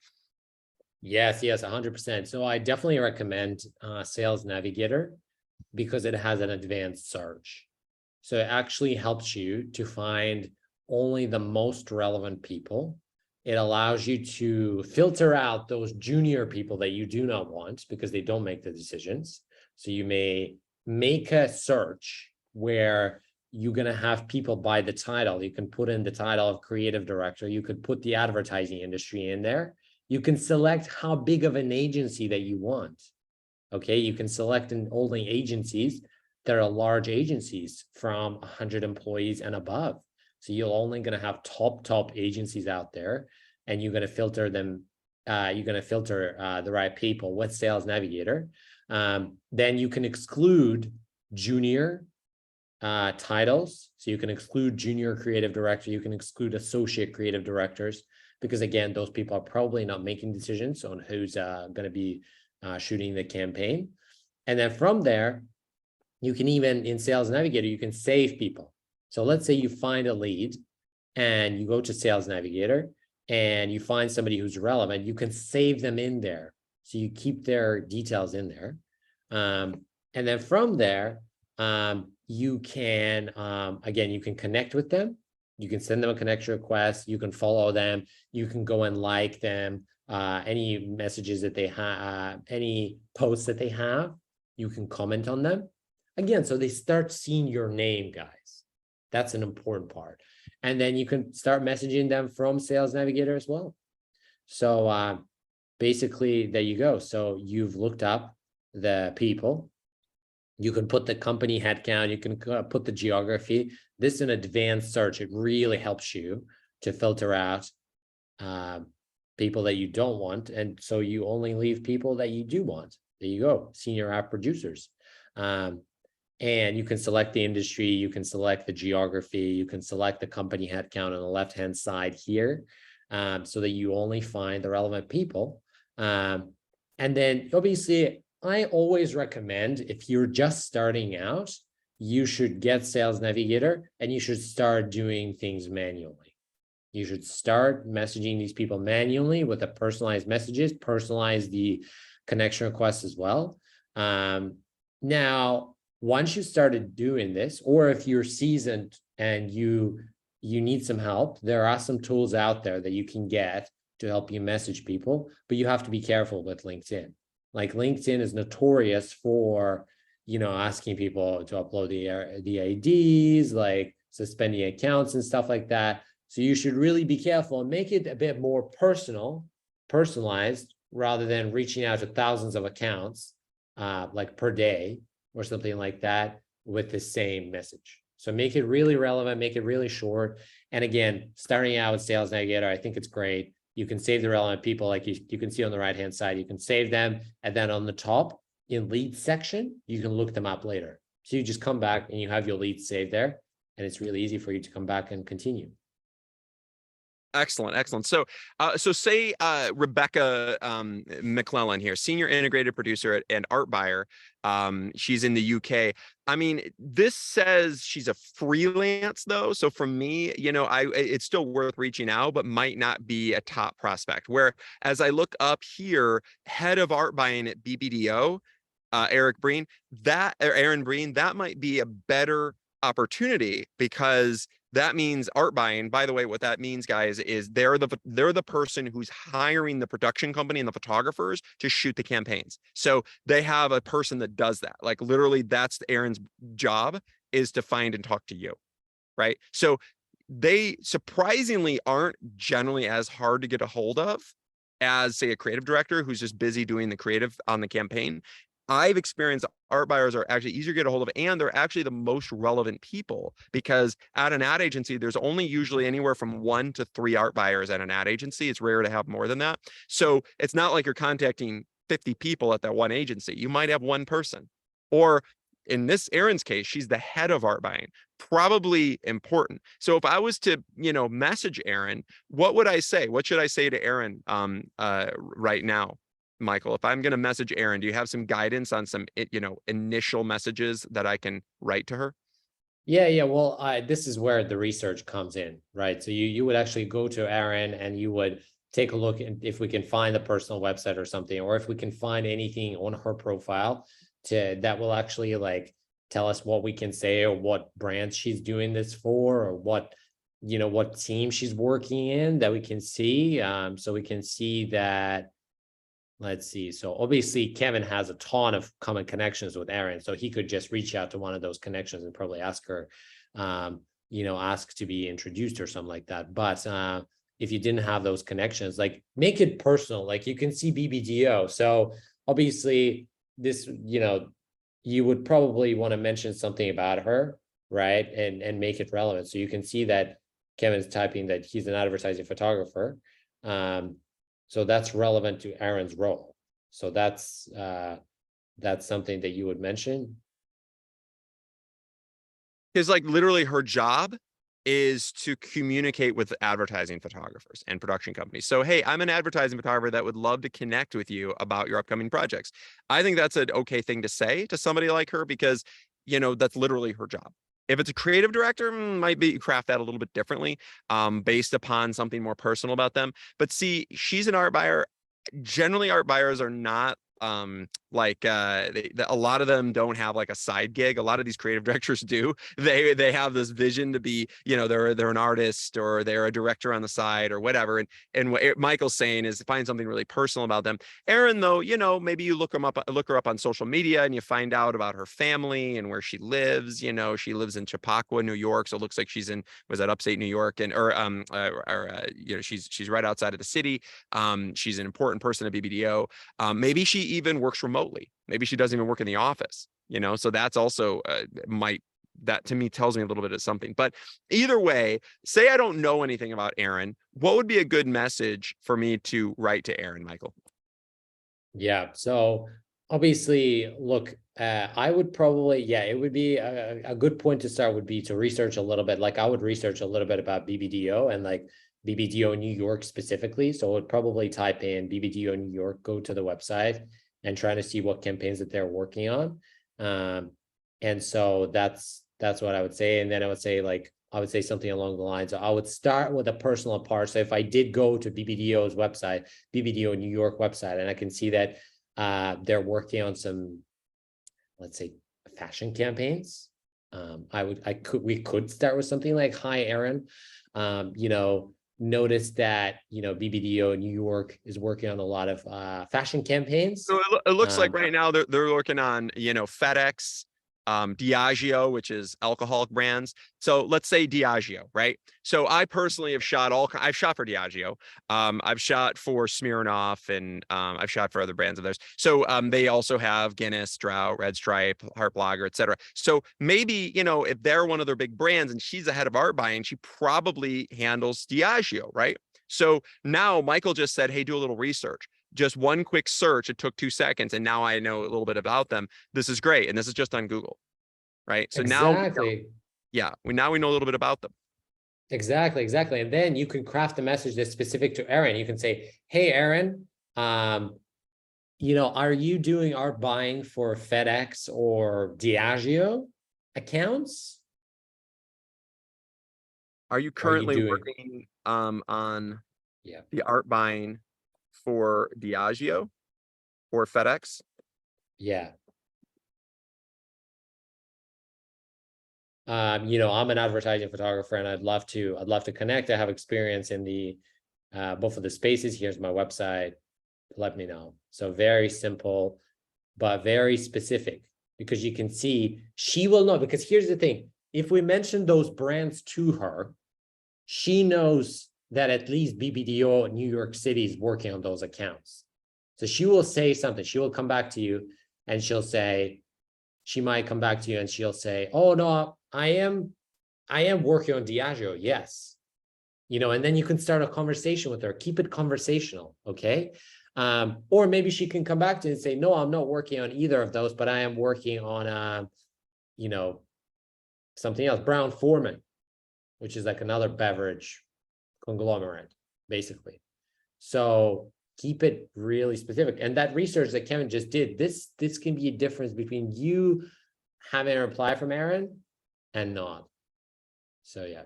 Yes, 100%. So I definitely recommend Sales Navigator because it has an advanced search. So it actually helps you to find only the most relevant people. It allows you to filter out those junior people that you do not want because they don't make the decisions. So you may make a search where you're going to have people by the title. You can put in the title of creative director. You could put the advertising industry in there. You can select how big of an agency that you want. Okay, you can select only agencies that are large agencies from 100 employees and above. So you're only going to have top agencies out there, and you're going to filter them. You're going to filter the right people with Sales Navigator. Then you can exclude junior titles. So you can exclude junior creative director, you can exclude associate creative directors, because again, those people are probably not making decisions on who's going to be shooting the campaign. And then from there, you can even in Sales Navigator, you can save people. So let's say you find a lead and you go to Sales Navigator and you find somebody who's relevant, you can save them in there. So you keep their details in there. And then from there, you can, again, you can connect with them. You can send them a connection request. You can follow them. You can go and like them. Any messages that they have, any posts that they have, you can comment on them. Again, so they start seeing your name, guys. That's an important part. And then you can start messaging them from Sales Navigator as well. So basically, there you go. So you've looked up the people. You can put the company headcount, you can put the geography. This is an advanced search. It really helps you to filter out people that you don't want. And so you only leave people that you do want. There you go, senior app producers. And you can select the industry, you can select the geography, you can select the company headcount on the left-hand side here, so that you only find the relevant people. And then obviously, I always recommend if you're just starting out, you should get Sales Navigator and you should start doing things manually. You should start messaging these people manually with the personalized messages, personalize the connection requests as well. Now, once you started doing this, or if you're seasoned and you need some help, there are some tools out there that you can get to help you message people, but you have to be careful with LinkedIn. Like LinkedIn is notorious for, asking people to upload the IDs, like suspending accounts and stuff like that. So you should really be careful and make it a bit more personalized, rather than reaching out to thousands of accounts like per day or something like that with the same message. So make it really relevant, make it really short. And again, starting out with Sales Navigator, I think it's great. You can save the relevant people, like you can see on the right-hand side, you can save them. And then on the top in leads section, you can look them up later. So you just come back and you have your leads saved there. And it's really easy for you to come back and continue. Excellent, excellent. So, so say Rebecca McClellan here, senior integrated producer and art buyer. She's in the UK. I mean, this says she's a freelance though. So for me, you know, it's still worth reaching out, but might not be a top prospect. Where as I look up here, head of art buying at BBDO, Aaron Breen, that might be a better opportunity, because that means art buying. By the way, what that means, guys, is they're the person who's hiring the production company and the photographers to shoot the campaigns. So they have a person that does that. Like literally, that's Aaron's job, is to find and talk to you, right? So they surprisingly aren't generally as hard to get a hold of as, say, a creative director who's just busy doing the creative on the campaign. I've experienced art buyers are actually easier to get a hold of, and they're actually the most relevant people, because at an ad agency, there's only usually anywhere from 1 to 3 art buyers at an ad agency. It's rare to have more than that. So it's not like you're contacting 50 people at that one agency. You might have one person, or in this Erin's case, she's the head of art buying, probably important. So if I was to, you know, message Erin, what would I say? What should I say to Erin right now? Michael, if I'm going to message Erin, do you have some guidance on some, you know, initial messages that I can write to her? Yeah. Well, this is where the research comes in, right? So you would actually go to Erin and you would take a look at if we can find the personal website or something, or if we can find anything on her profile that will actually like tell us what we can say, or what brand she's doing this for, or what, you know, what team she's working in, that we can see. So we can see that. Let's see. So obviously Kevin has a ton of common connections with Erin, so he could just reach out to one of those connections and probably ask her, you know, ask to be introduced or something like that. But if you didn't have those connections, like make it personal. Like you can see BBDO. So obviously this, you know, you would probably want to mention something about her, right? And make it relevant. So you can see that Kevin's typing that he's an advertising photographer. So that's relevant to Erin's role. So that's something that you would mention. Because like literally her job is to communicate with advertising photographers and production companies. So, hey, I'm an advertising photographer that would love to connect with you about your upcoming projects. I think that's an okay thing to say to somebody like her, because, you know, that's literally her job. If it's a creative director, might be craft that a little bit differently, based upon something more personal about them. But see, she's an art buyer. Generally, art buyers are not a lot of them don't have like a side gig. A lot of these creative directors do. They have this vision to be, you know, they're an artist, or they're a director on the side or whatever. And what Michael's saying is find something really personal about them. Erin, though, you know, maybe you look her up on social media and you find out about her family and where she lives. You know, she lives in Chappaqua, New York. So it looks like she's in, was that upstate New York? And you know, she's right outside of the city. She's an important person at BBDO. Maybe she even works remotely. Maybe she doesn't even work in the office, you know, so that's also that to me tells me a little bit of something. But either way, say I don't know anything about Erin, what would be a good message for me to write to Erin, Michael? Yeah. So obviously, look, I would probably, it would be a good point to start would be to research a little bit. Like I would research a little bit about BBDO and like BBDO New York specifically. So I would probably type in BBDO New York, go to the website and try to see what campaigns that they're working on. And so that's what I would say. And then I would say something along the lines of, I would start with a personal part. So if I did go to BBDO's website, BBDO New York website, and I can see that they're working on some, let's say, fashion campaigns. We could start with something like, hi, Erin, you know, notice that, you know, BBDO New York is working on a lot of fashion campaigns. So it looks like right now they're working on, you know, FedEx, Diageo, which is alcoholic brands. So let's say Diageo, right? So I personally have shot I've shot for Diageo. I've shot for Smirnoff, and I've shot for other brands of theirs. So they also have Guinness, Drought, Red Stripe, Heart Lager, etc. So maybe, if they're one of their big brands and she's the head of art buying, she probably handles Diageo, right? So now Michael just said, hey, do a little research. Just one quick search. It took 2 seconds. And now I know a little bit about them. This is great. And this is just on Google, right? So Exactly. now we know a little bit about them. Exactly. And then you can craft a message that's specific to Aaron. You can say, hey, Aaron, are you doing art buying for FedEx or Diageo accounts? Are you currently working on the art buying for Diageo or FedEx? Yeah. I'm an advertising photographer, and I'd love to connect. I have experience in the both of the spaces. Here's my website. Let me know. So very simple, but very specific, because you can see she will know. Because here's the thing: if we mention those brands to her, she knows that at least BBDO New York City is working on those accounts. So she will say something. She will come back to you, and she might come back to you and she'll say, oh no, I am working on Diageo. Yes. And then you can start a conversation with her. Keep it conversational. Okay. Or maybe she can come back to you and say, no, I'm not working on either of those, but I am working on, something else, Brown-Forman, which is like another beverage conglomerate, basically. So keep it really specific. And that research that Kevin just did, this can be a difference between you having a reply from Aaron and not. So yeah.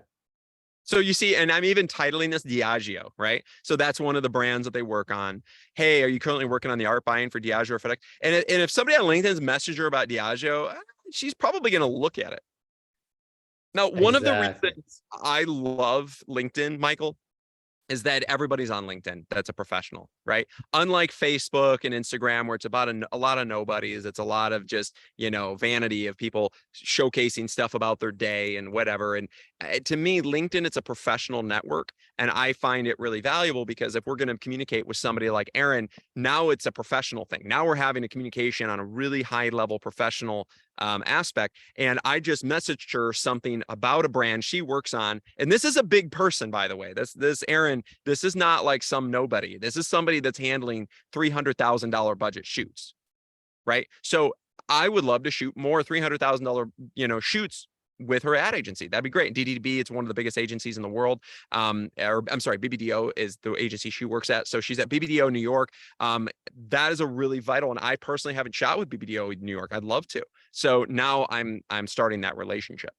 So you see, and I'm even titling this Diageo, right? So that's one of the brands that they work on. Hey, are you currently working on the art buying for Diageo or FedEx? And if somebody on LinkedIn's messaged her about Diageo, she's probably going to look at it. Now, one of the reasons I love LinkedIn, Michael, is that everybody's on LinkedIn that's a professional, right? Unlike Facebook and Instagram, where it's about a lot of nobodies. It's a lot of just, vanity of people showcasing stuff about their day and whatever. And to me, LinkedIn, it's a professional network. And I find it really valuable because if we're going to communicate with somebody like Aaron, now it's a professional thing. Now we're having a communication on a really high level professional aspect. And I just messaged her something about a brand she works on. And this is a big person, by the way. This Aaron, this is not like some nobody. This is somebody that's handling $300,000 budget shoots, right? So I would love to shoot more $300,000, shoots with her ad agency. That'd be great. DDB, it's one of the biggest agencies in the world. Or I'm sorry, BBDO is the agency she works at. So she's at BBDO New York. That is a really vital, and I personally haven't shot with BBDO New York. I'd love to. So now I'm starting that relationship.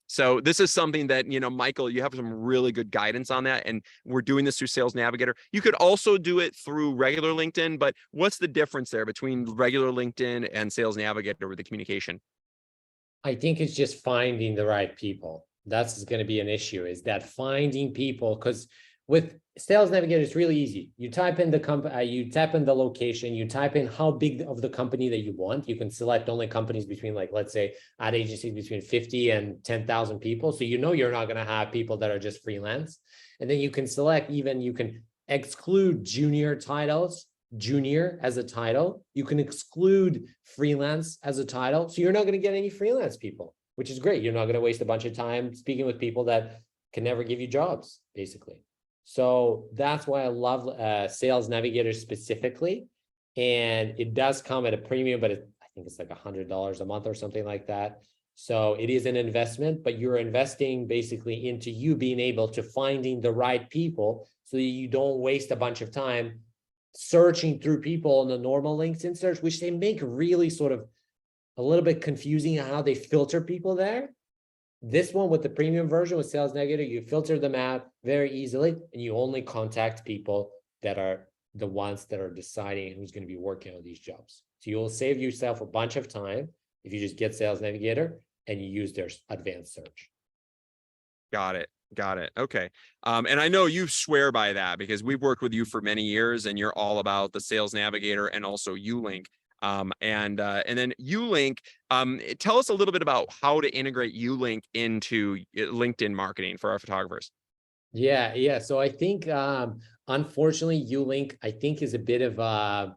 So this is something that, Michael, you have some really good guidance on that. And we're doing this through Sales Navigator. You could also do it through regular LinkedIn, but what's the difference there between regular LinkedIn and Sales Navigator with the communication? I think it's just finding the right people. That's going to be an issue, is that finding people, because with Sales Navigator, it's really easy. You type in the company, you type in the location, you type in how big of the company that you want. You can select only companies between, like, let's say ad agencies between 50 and 10,000 people. So you're not going to have people that are just freelance. And then you can select, you can exclude junior titles, junior as a title. You can exclude freelance as a title. So you're not going to get any freelance people, which is great. You're not going to waste a bunch of time speaking with people that can never give you jobs, basically. So that's why I love Sales Navigator specifically. And it does come at a premium, but I think it's like $100 a month or something like that. So it is an investment, but you're investing basically into you being able to finding the right people so that you don't waste a bunch of time searching through people on the normal LinkedIn search, which they make really sort of a little bit confusing how they filter people there. This one with the premium version with Sales Navigator, you filter them out very easily, and you only contact people that are the ones that are deciding who's going to be working on these jobs. So you'll save yourself a bunch of time if you just get Sales Navigator and you use their advanced search. Got it. Okay. And I know you swear by that because we've worked with you for many years and you're all about the Sales Navigator and also Ulink. And then Ulink, tell us a little bit about how to integrate Ulink into LinkedIn marketing for our photographers. Yeah. So I think, unfortunately, Ulink, I think, is a bit of a,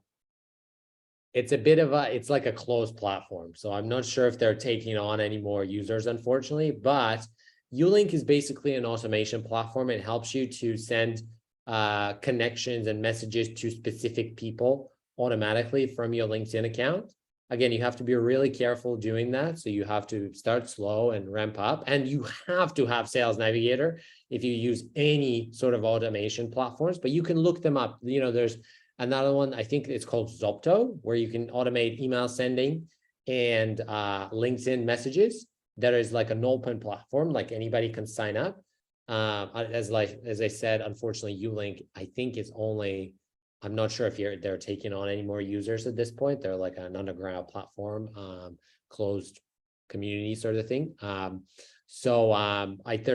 it's like a closed platform. So I'm not sure if they're taking on any more users, unfortunately, but Ulink is basically an automation platform. It helps you to send connections and messages to specific people automatically from your LinkedIn account. Again, you have to be really careful doing that. So you have to start slow and ramp up, and you have to have Sales Navigator if you use any sort of automation platforms, but you can look them up. There's another one, I think it's called Zopto, where you can automate email sending and LinkedIn messages. That is like an open platform, like anybody can sign up. As I said, unfortunately, Ulink, I think it's only, I'm not sure if they're taking on any more users at this point. They're like an underground platform, closed community sort of thing. There's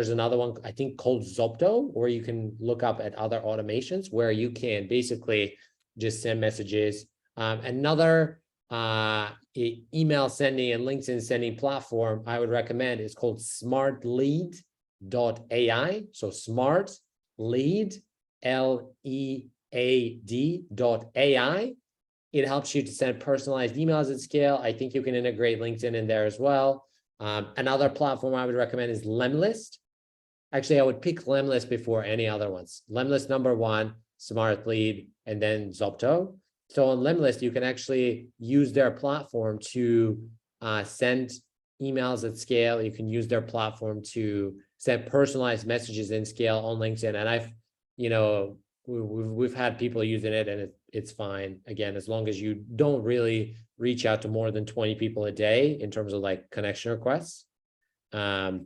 another one, I think, called Zopto, where you can look up at other automations where you can basically just send messages. Another email sending and LinkedIn sending platform I would recommend is called smartlead.ai. So smart lead, LEAD.ai. It helps you to send personalized emails at scale. I think you can integrate LinkedIn in there as well. Another platform I would recommend is Lemlist. Actually, I would pick Lemlist before any other ones. Lemlist number one, Smart Lead, and then Zopto. So on Lemlist, you can actually use their platform to send emails at scale. You can use their platform to send personalized messages in scale on LinkedIn. And we've had people using it, and it's fine. Again, as long as you don't really reach out to more than 20 people a day in terms of like connection requests. That's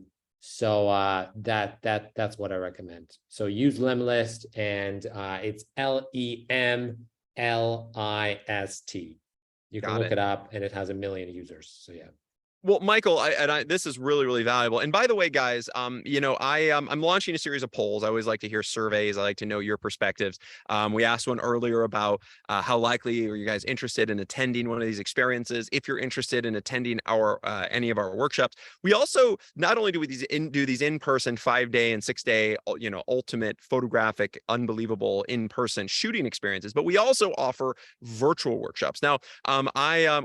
what I recommend. So use Lemlist, and it's LEMLIST. You can look it up, and it has 1 million users. So yeah. Well, Michael, this is really, really valuable. And by the way, guys, I'm launching a series of polls. I always like to hear surveys. I like to know your perspectives. We asked one earlier about how likely are you guys interested in attending one of these experiences. If you're interested in attending any of our workshops, we also not only do these in-person 5-day and 6-day, ultimate photographic, unbelievable in-person shooting experiences, but we also offer virtual workshops. Now,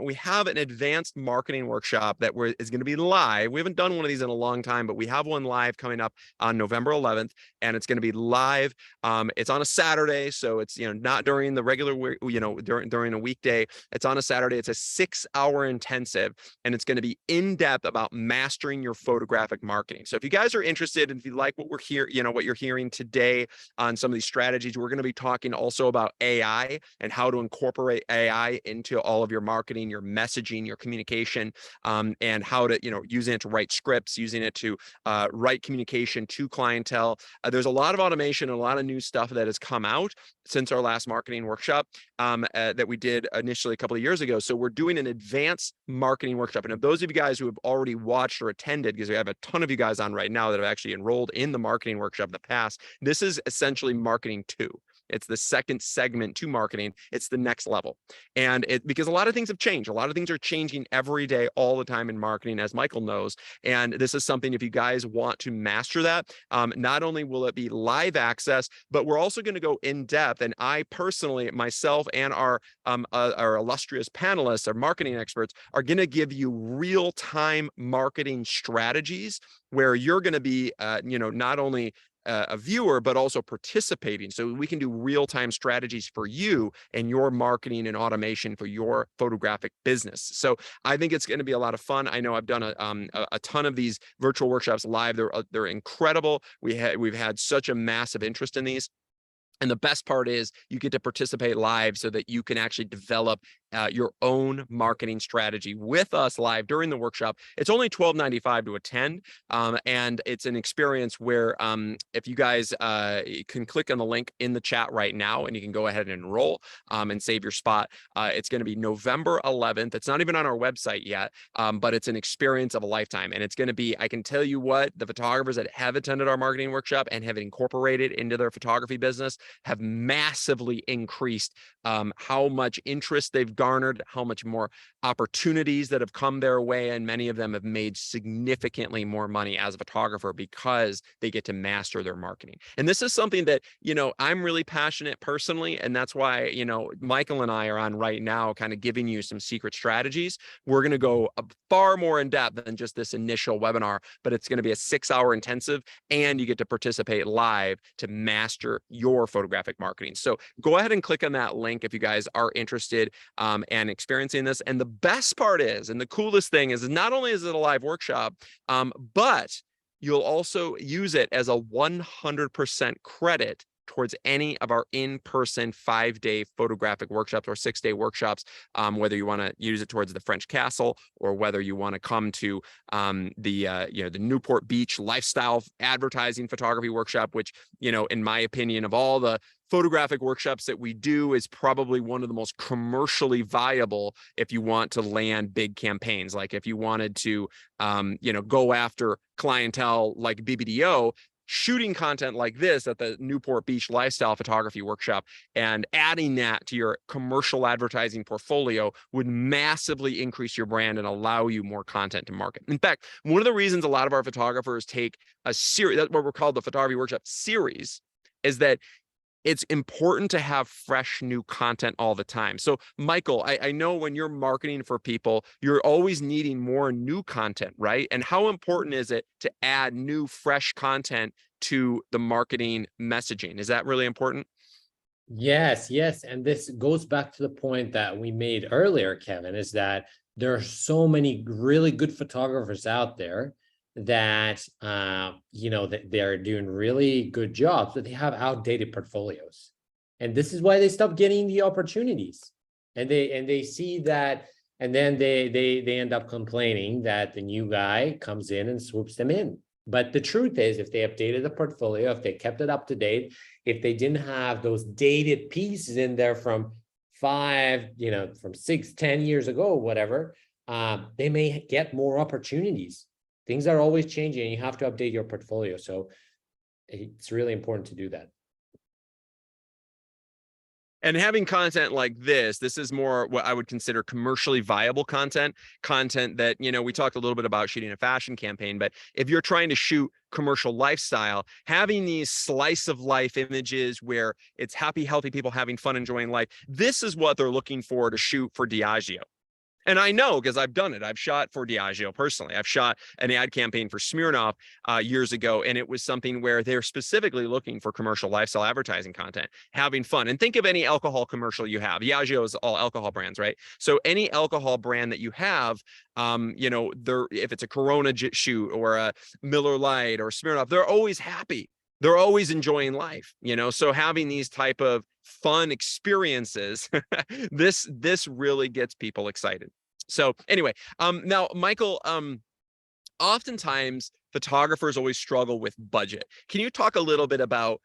we have an advanced marketing workshop that is going to be live. We haven't done one of these in a long time, but we have one live coming up on November 11th, and it's going to be live. It's on a Saturday, so it's not during the regular during a weekday. It's on a Saturday. It's a 6-hour intensive, and it's going to be in depth about mastering your photographic marketing. So if you guys are interested, and if you like what we're here, what you're hearing today on some of these strategies, we're going to be talking also about AI and how to incorporate AI into all of your marketing, your messaging, your communication. And how to, using it to write scripts, using it to write communication to clientele. There's a lot of automation and a lot of new stuff that has come out since our last marketing workshop that we did initially a couple of years ago. So we're doing an advanced marketing workshop. And of those of you guys who have already watched or attended, because we have a ton of you guys on right now that have actually enrolled in the marketing workshop in the past, this is essentially marketing 2. It's the second segment to marketing. It's the next level. And because a lot of things have changed. A lot of things are changing every day, all the time in marketing, as Michael knows. And this is something, if you guys want to master that, not only will it be live access, but we're also going to go in depth. And I personally, myself, and our illustrious panelists, our marketing experts, are going to give you real-time marketing strategies where you're going to be, not only a viewer, but also participating. So we can do real-time strategies for you and your marketing and automation for your photographic business. So I think it's going to be a lot of fun. I know I've done a ton of these virtual workshops live. They're incredible. We've had such a massive interest in these. And the best part is you get to participate live so that you can actually develop your own marketing strategy with us live during the workshop. It's only $12.95 to attend. And it's an experience where if you guys can click on the link in the chat right now, and you can go ahead and enroll and save your spot. It's going to be November 11th. It's not even on our website yet, but it's an experience of a lifetime. And it's going to be, I can tell you what, the photographers that have attended our marketing workshop and have incorporated into their photography business have massively increased how much interest they've garnered, how much more opportunities that have come their way, and many of them have made significantly more money as a photographer because they get to master their marketing. And this is something that, I'm really passionate personally, and that's why, Michael and I are on right now kind of giving you some secret strategies. We're going to go far more in depth than just this initial webinar, but it's going to be a 6-hour intensive, and you get to participate live to master your photographic marketing. So go ahead and click on that link if you guys are interested and experiencing this. And the best part is, and the coolest thing is, not only is it a live workshop, but you'll also use it as a 100% credit towards any of our in-person 5-day photographic workshops or 6-day workshops, whether you want to use it towards the French Castle or whether you want to come to the Newport Beach lifestyle advertising photography workshop, which, in my opinion, of all the photographic workshops that we do, is probably one of the most commercially viable if you want to land big campaigns. Like if you wanted to, go after clientele like BBDO, shooting content like this at the Newport Beach lifestyle photography workshop and adding that to your commercial advertising portfolio would massively increase your brand and allow you more content to market. In fact, one of the reasons a lot of our photographers take a series, that's what we're called the photography workshop series, is that it's important to have fresh new content all the time. So Michael, I know when you're marketing for people, you're always needing more new content, right? And how important is it to add new, fresh content to the marketing messaging? Is that really important? Yes, yes. And this goes back to the point that we made earlier, Kevin, is that there are so many really good photographers out there that that they're doing really good jobs, but they have outdated portfolios, and this is why they stop getting the opportunities, and they see that, and then they end up complaining that the new guy comes in and swoops them in. But the truth is, if they updated the portfolio, if they kept it up to date, if they didn't have those dated pieces in there from 6, 10 years ago, whatever, they may get more opportunities. Things are always changing, and you have to update your portfolio. So it's really important to do that. And having content like this is more what I would consider commercially viable content that, we talked a little bit about shooting a fashion campaign, but if you're trying to shoot commercial lifestyle, having these slice of life images where it's happy, healthy people having fun, enjoying life, this is what they're looking for to shoot for Diageo. And I know because I've done it. I've shot for Diageo personally. I've shot an ad campaign for Smirnoff years ago, and it was something where they're specifically looking for commercial lifestyle advertising content, having fun. And think of any alcohol commercial you have. Diageo is all alcohol brands, right? So any alcohol brand that you have, if it's a Corona shoot or a Miller Lite or Smirnoff, they're always happy. They're always enjoying life, so having these type of fun experiences, this really gets people excited. So anyway, now Michael, oftentimes photographers always struggle with budget. Can you talk a little bit about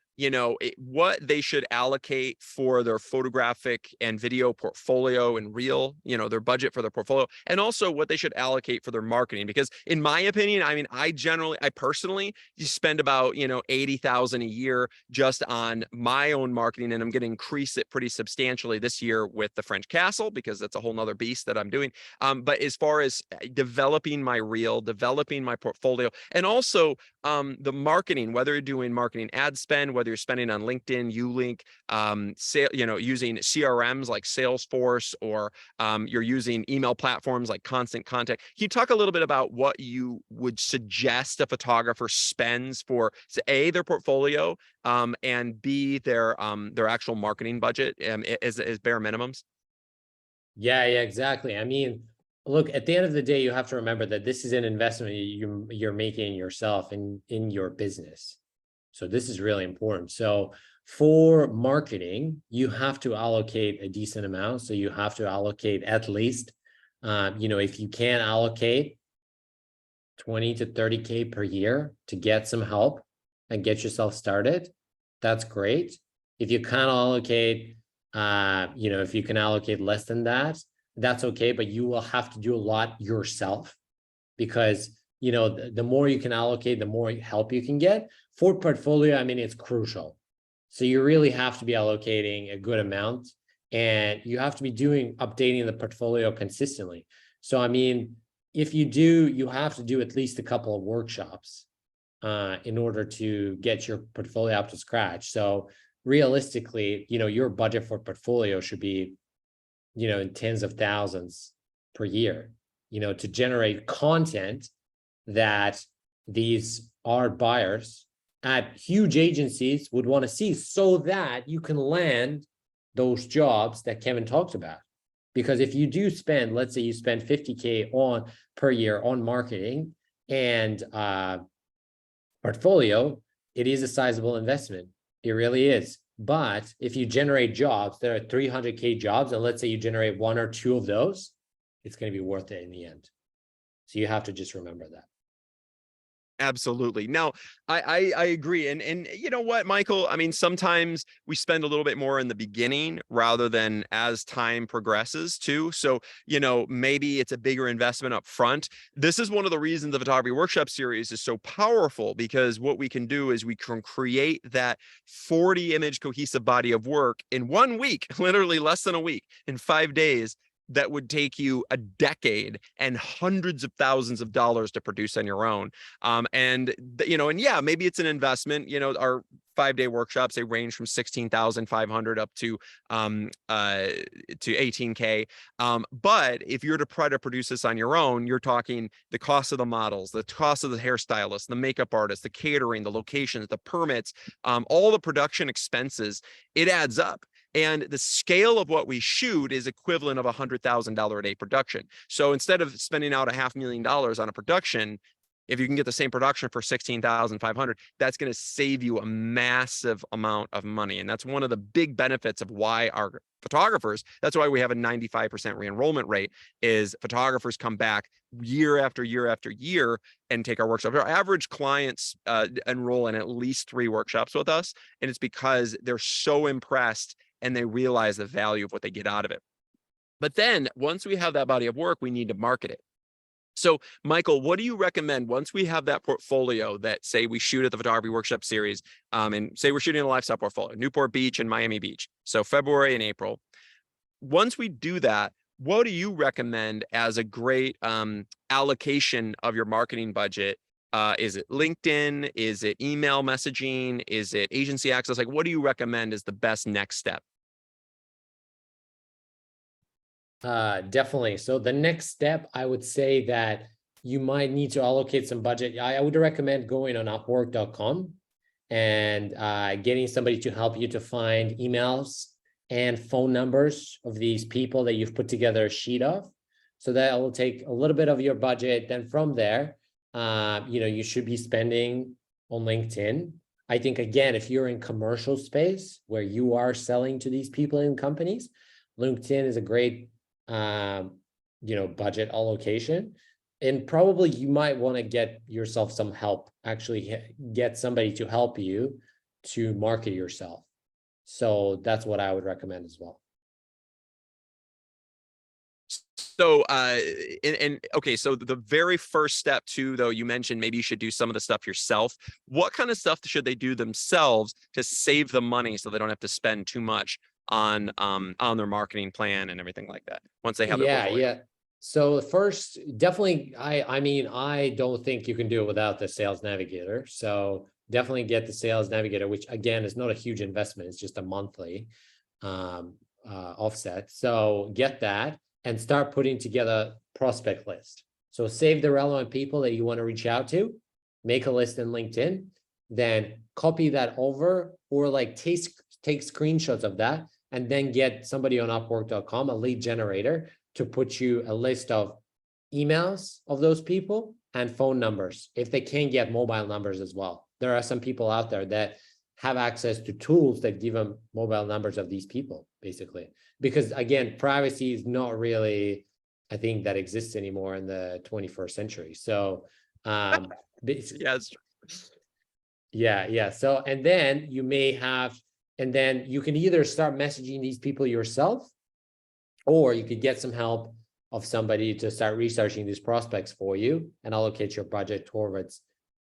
what they should allocate for their photographic and video portfolio and reel, their budget for their portfolio, and also what they should allocate for their marketing? Because in my opinion, I personally spend about, $80,000 a year just on my own marketing, and I'm going to increase it pretty substantially this year with the French Castle, because that's a whole nother beast that I'm doing. But as far as developing my reel, developing my portfolio, and also the marketing, whether you're doing marketing ad spend, whether you're spending on LinkedIn, Ulink, using CRMs like Salesforce, or you're using email platforms like Constant Contact. Can you talk a little bit about what you would suggest a photographer spends for, A, their portfolio, and B, their actual marketing budget as bare minimums? Yeah, exactly. Look, at the end of the day, you have to remember that this is an investment you're making yourself in your business. So this is really important. So for marketing, you have to allocate a decent amount. So you have to allocate at least, if you can allocate 20 to 30K per year to get some help and get yourself started, that's great. If you can't allocate, if you can allocate less than that, that's okay, but you will have to do a lot yourself, because the more you can allocate, the more help you can get. For portfolio, it's crucial. So you really have to be allocating a good amount. and you have to be updating the portfolio consistently. So, I mean, if you do, you have to do at least a couple of workshops in order to get your portfolio up to scratch. So realistically, your budget for portfolio should be, in tens of thousands per year, to generate content that these art buyers at huge agencies would want to see, so that you can land those jobs that Kevin talked about. Because if you do spend, let's say you spend 50K per year on marketing and portfolio, it is a sizable investment. It really is. But if you generate jobs, there are 300K jobs, and let's say you generate 1 or 2 of those, it's going to be worth it in the end. So you have to just remember that. Absolutely. Now, I agree. And you know what, Michael? I mean, sometimes we spend a little bit more in the beginning rather than as time progresses too. So, maybe it's a bigger investment up front. This is one of the reasons the photography workshop series is so powerful, because what we can do is we can create that 40 image cohesive body of work in 1 week, literally less than a week, in 5 days, that would take you a decade and hundreds of thousands of dollars to produce on your own. And yeah, maybe it's an investment. Our 5-day workshops, they range from 16,500 up to 18K. But if you're to try to produce this on your own, you're talking the cost of the models, the cost of the hairstylist, the makeup artist, the catering, the locations, the permits, all the production expenses. It adds up. And the scale of what we shoot is equivalent of $100,000 a day production. So instead of spending out $500,000 on a production, if you can get the same production for 16,500, that's going to save you a massive amount of money. And that's one of the big benefits of why our photographers, that's why we have a 95% re-enrollment rate, is photographers come back year after year after year and take our workshops. Our average clients enroll in at least 3 workshops with us. And it's because they're so impressed and they realize the value of what they get out of it. But then once we have that body of work, we need to market it. So, Michael, what do you recommend once we have that portfolio that, say, we shoot at the photography workshop series, and say we're shooting a lifestyle portfolio, Newport Beach and Miami Beach, so February and April. Once we do that, what do you recommend as a great allocation of your marketing budget? Is it LinkedIn? Is it email messaging? Is it agency access? Like, what do you recommend as the best next step? Definitely. So the next step, I would say that you might need to allocate some budget. I would recommend going on Upwork.com and getting somebody to help you to find emails and phone numbers of these people that you've put together a sheet of. So that will take a little bit of your budget. Then from there, you should be spending on LinkedIn. I think, again, if you're in commercial space where you are selling to these people in companies, LinkedIn is a great budget allocation. And probably you might want to get yourself some help, actually get somebody to help you to market yourself. So that's what I would recommend as well. So, okay, so the very first step too, though, you mentioned maybe you should do some of the stuff yourself. What kind of stuff should they do themselves to save the money so they don't have to spend too much on their marketing plan and everything like that once they have their portfolio? Yeah. So first, definitely, I mean, I don't think you can do it without the Sales Navigator. So definitely get the Sales Navigator, which again is not a huge investment. It's just a monthly offset. So get that and start putting together prospect list. So save the relevant people that you want to reach out to, make a list in LinkedIn, then copy that over, or like take screenshots of that, and then get somebody on Upwork.com, a lead generator, to put you a list of emails of those people and phone numbers, if they can get mobile numbers as well. There are some people out there that have access to tools that give them mobile numbers of these people, basically. Because again, privacy is not really a thing that exists anymore in the 21st century. So yeah. So, and then you may have, and then you can either start messaging these people yourself, or you could get some help of somebody to start researching these prospects for you and allocate your budget towards,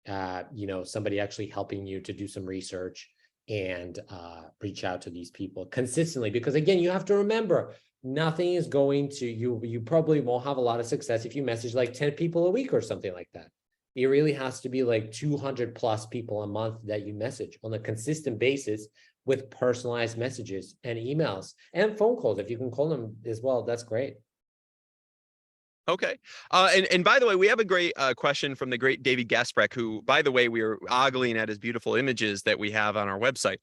somebody actually helping you to do some research and reach out to these people consistently. Because again, you have to remember, nothing is going to, you probably won't have a lot of success if you message like 10 people a week or something like that. It really has to be like 200 plus people a month that you message on a consistent basis with personalized messages and emails and phone calls. If you can call them as well, that's great. Okay. And by the way, we have a great question from the great David Gaspreck, who, by the way, we are ogling at his beautiful images that we have on our website.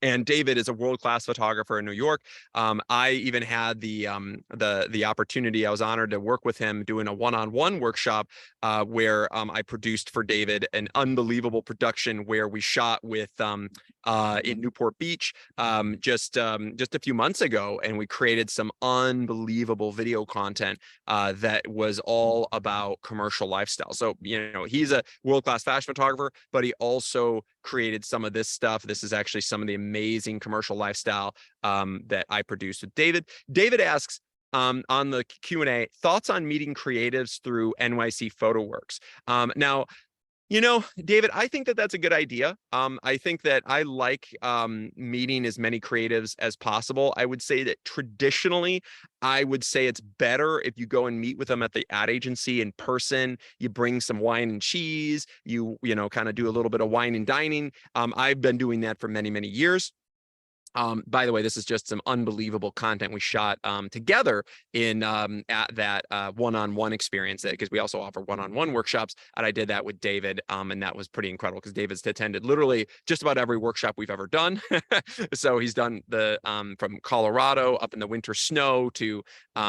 And David is a world-class photographer in New York. I even had the opportunity. I was honored to work with him doing a one-on-one workshop where I produced for David an unbelievable production where we shot with in Newport Beach just a few months ago, and we created some unbelievable video content that was all about commercial lifestyle. So he's a world-class fashion photographer, but he also created some of this stuff. This is actually some of the amazing commercial lifestyle that I produced with David. David asks on the Q&A, thoughts on meeting creatives through NYC PhotoWorks. Now, David, I think that that's a good idea. I think that I like meeting as many creatives as possible. I would say that traditionally, I would say it's better if you go and meet with them at the ad agency in person. You bring some wine and cheese. You kind of do a little bit of wine and dining. I've been doing that for many, many years. By the way, this is just some unbelievable content we shot together in at that one-on-one experience, because we also offer one-on-one workshops, and I did that with David, and that was pretty incredible because David's attended literally just about every workshop we've ever done. So he's done the from Colorado up in the winter snow to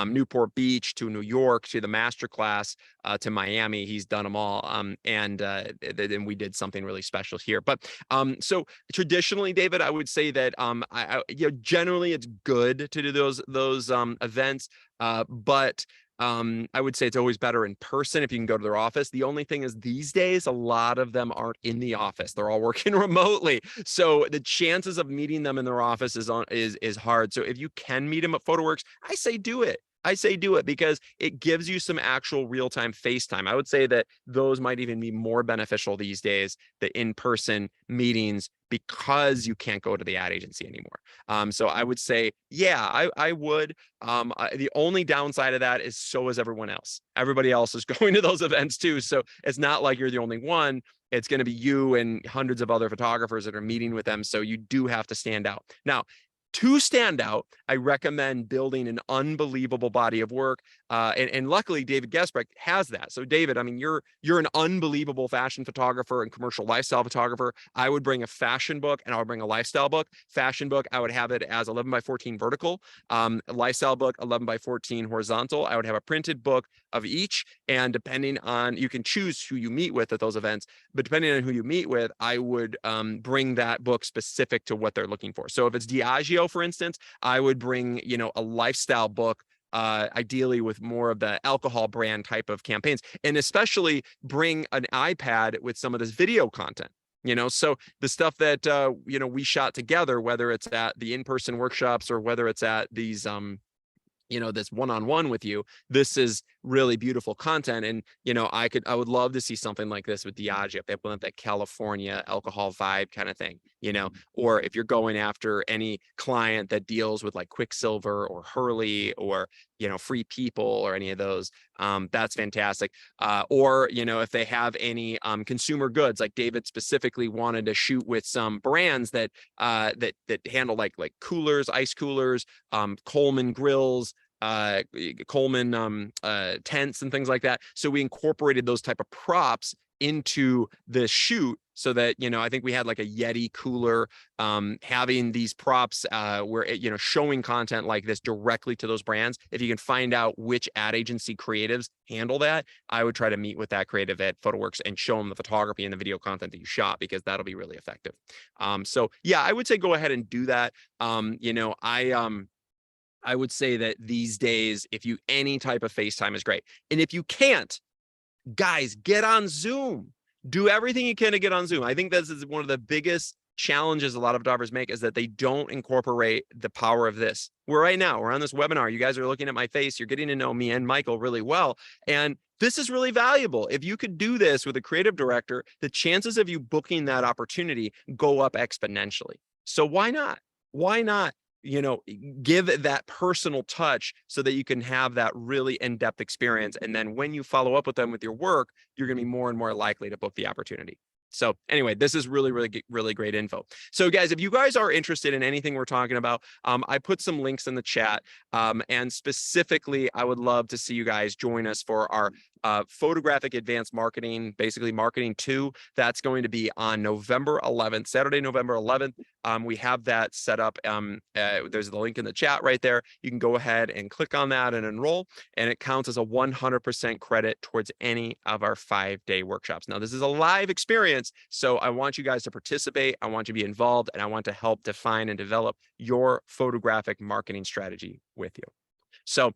Newport Beach to New York to the masterclass to Miami. He's done them all, and then we did something really special here. But so traditionally, David, I would say that generally it's good to do those events, but I would say it's always better in person if you can go to their office. The only thing is these days, a lot of them aren't in the office. They're all working remotely. So the chances of meeting them in their office is hard. So if you can meet them at PhotoWorks, I say do it. I say do it because it gives you some actual real-time FaceTime. I would say that those might even be more beneficial these days, the in-person meetings, because you can't go to the ad agency anymore. So I would say, yeah, I would. The only downside of that is so is everyone else. Everybody else is going to those events too. So it's not like you're the only one. It's going to be you and hundreds of other photographers that are meeting with them. So you do have to stand out. Now, to stand out, I recommend building an unbelievable body of work. And luckily, David Gaspreck has that. So David, I mean, you're an unbelievable fashion photographer and commercial lifestyle photographer. I would bring a fashion book and I would bring a lifestyle book. Fashion book, I would have it as 11 by 14 vertical. Lifestyle book, 11 by 14 horizontal. I would have a printed book of each. And depending on, you can choose who you meet with at those events, but depending on who you meet with, I would bring that book specific to what they're looking for. So if it's Diageo, for instance, I would bring, a lifestyle book, ideally with more of the alcohol brand type of campaigns, and especially bring an iPad with some of this video content. So the stuff that, we shot together, whether it's at the in-person workshops or whether it's at these, this one-on-one with you, this is really beautiful content. And, I would love to see something like this with Diageo, if they want that California alcohol vibe kind of thing, or if you're going after any client that deals with like Quicksilver or Hurley or, Free People or any of those, that's fantastic. Or, if they have any consumer goods, like David specifically wanted to shoot with some brands that handle like coolers, ice coolers, Coleman grills, Coleman tents and things like that. So we incorporated those type of props into the shoot so that, I think we had like a Yeti cooler, having these props where, showing content like this directly to those brands. If you can find out which ad agency creatives handle that, I would try to meet with that creative at PhotoWorks and show them the photography and the video content that you shot, because that'll be really effective. So yeah, I would say go ahead and do that. I would say that these days, any type of FaceTime is great. And if you can't, guys, get on Zoom. Do everything you can to get on Zoom. I think this is one of the biggest challenges a lot of photographers make, is that they don't incorporate the power of this. We're on this webinar. You guys are looking at my face. You're getting to know me and Michael really well. And this is really valuable. If you could do this with a creative director, the chances of you booking that opportunity go up exponentially. So why not? Why not, give it that personal touch so that you can have that really in-depth experience. And then when you follow up with them with your work, you're going to be more and more likely to book the opportunity. So anyway, this is really, really, really great info. So guys, if you guys are interested in anything we're talking about, I put some links in the chat. And specifically, I would love to see you guys join us for our photographic advanced marketing, basically marketing 2. That's going to be on November 11th, Saturday, November 11th. We have that set up. There's the link in the chat right there. You can go ahead and click on that and enroll, and it counts as a 100% credit towards any of our 5-day workshops. Now, this is a live experience, so I want you guys to participate. I want you to be involved, and I want to help define and develop your photographic marketing strategy with you. So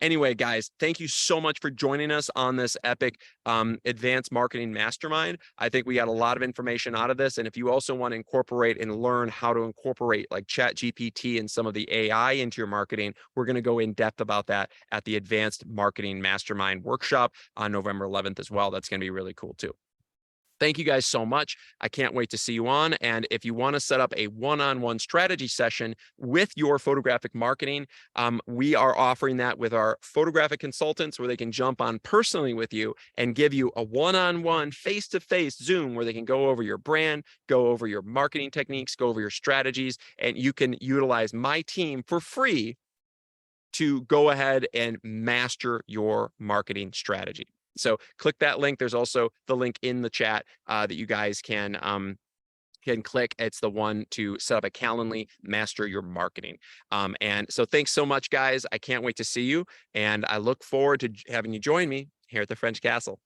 anyway, guys, thank you so much for joining us on this epic advanced marketing mastermind. I think we got a lot of information out of this. And if you also want to incorporate and learn how to incorporate like Chat GPT and some of the AI into your marketing, we're going to go in depth about that at the advanced marketing mastermind workshop on November 11th as well. That's going to be really cool too. Thank you guys so much. I can't wait to see you on. And if you want to set up a one-on-one strategy session with your photographic marketing, we are offering that with our photographic consultants where they can jump on personally with you and give you a one-on-one, face-to-face Zoom where they can go over your brand, go over your marketing techniques, go over your strategies, and you can utilize my team for free to go ahead and master your marketing strategy. So click that link. There's also the link in the chat that you guys can click. It's the one to set up a Calendly, master your marketing. And so thanks so much, guys. I can't wait to see you. And I look forward to having you join me here at the French Castle.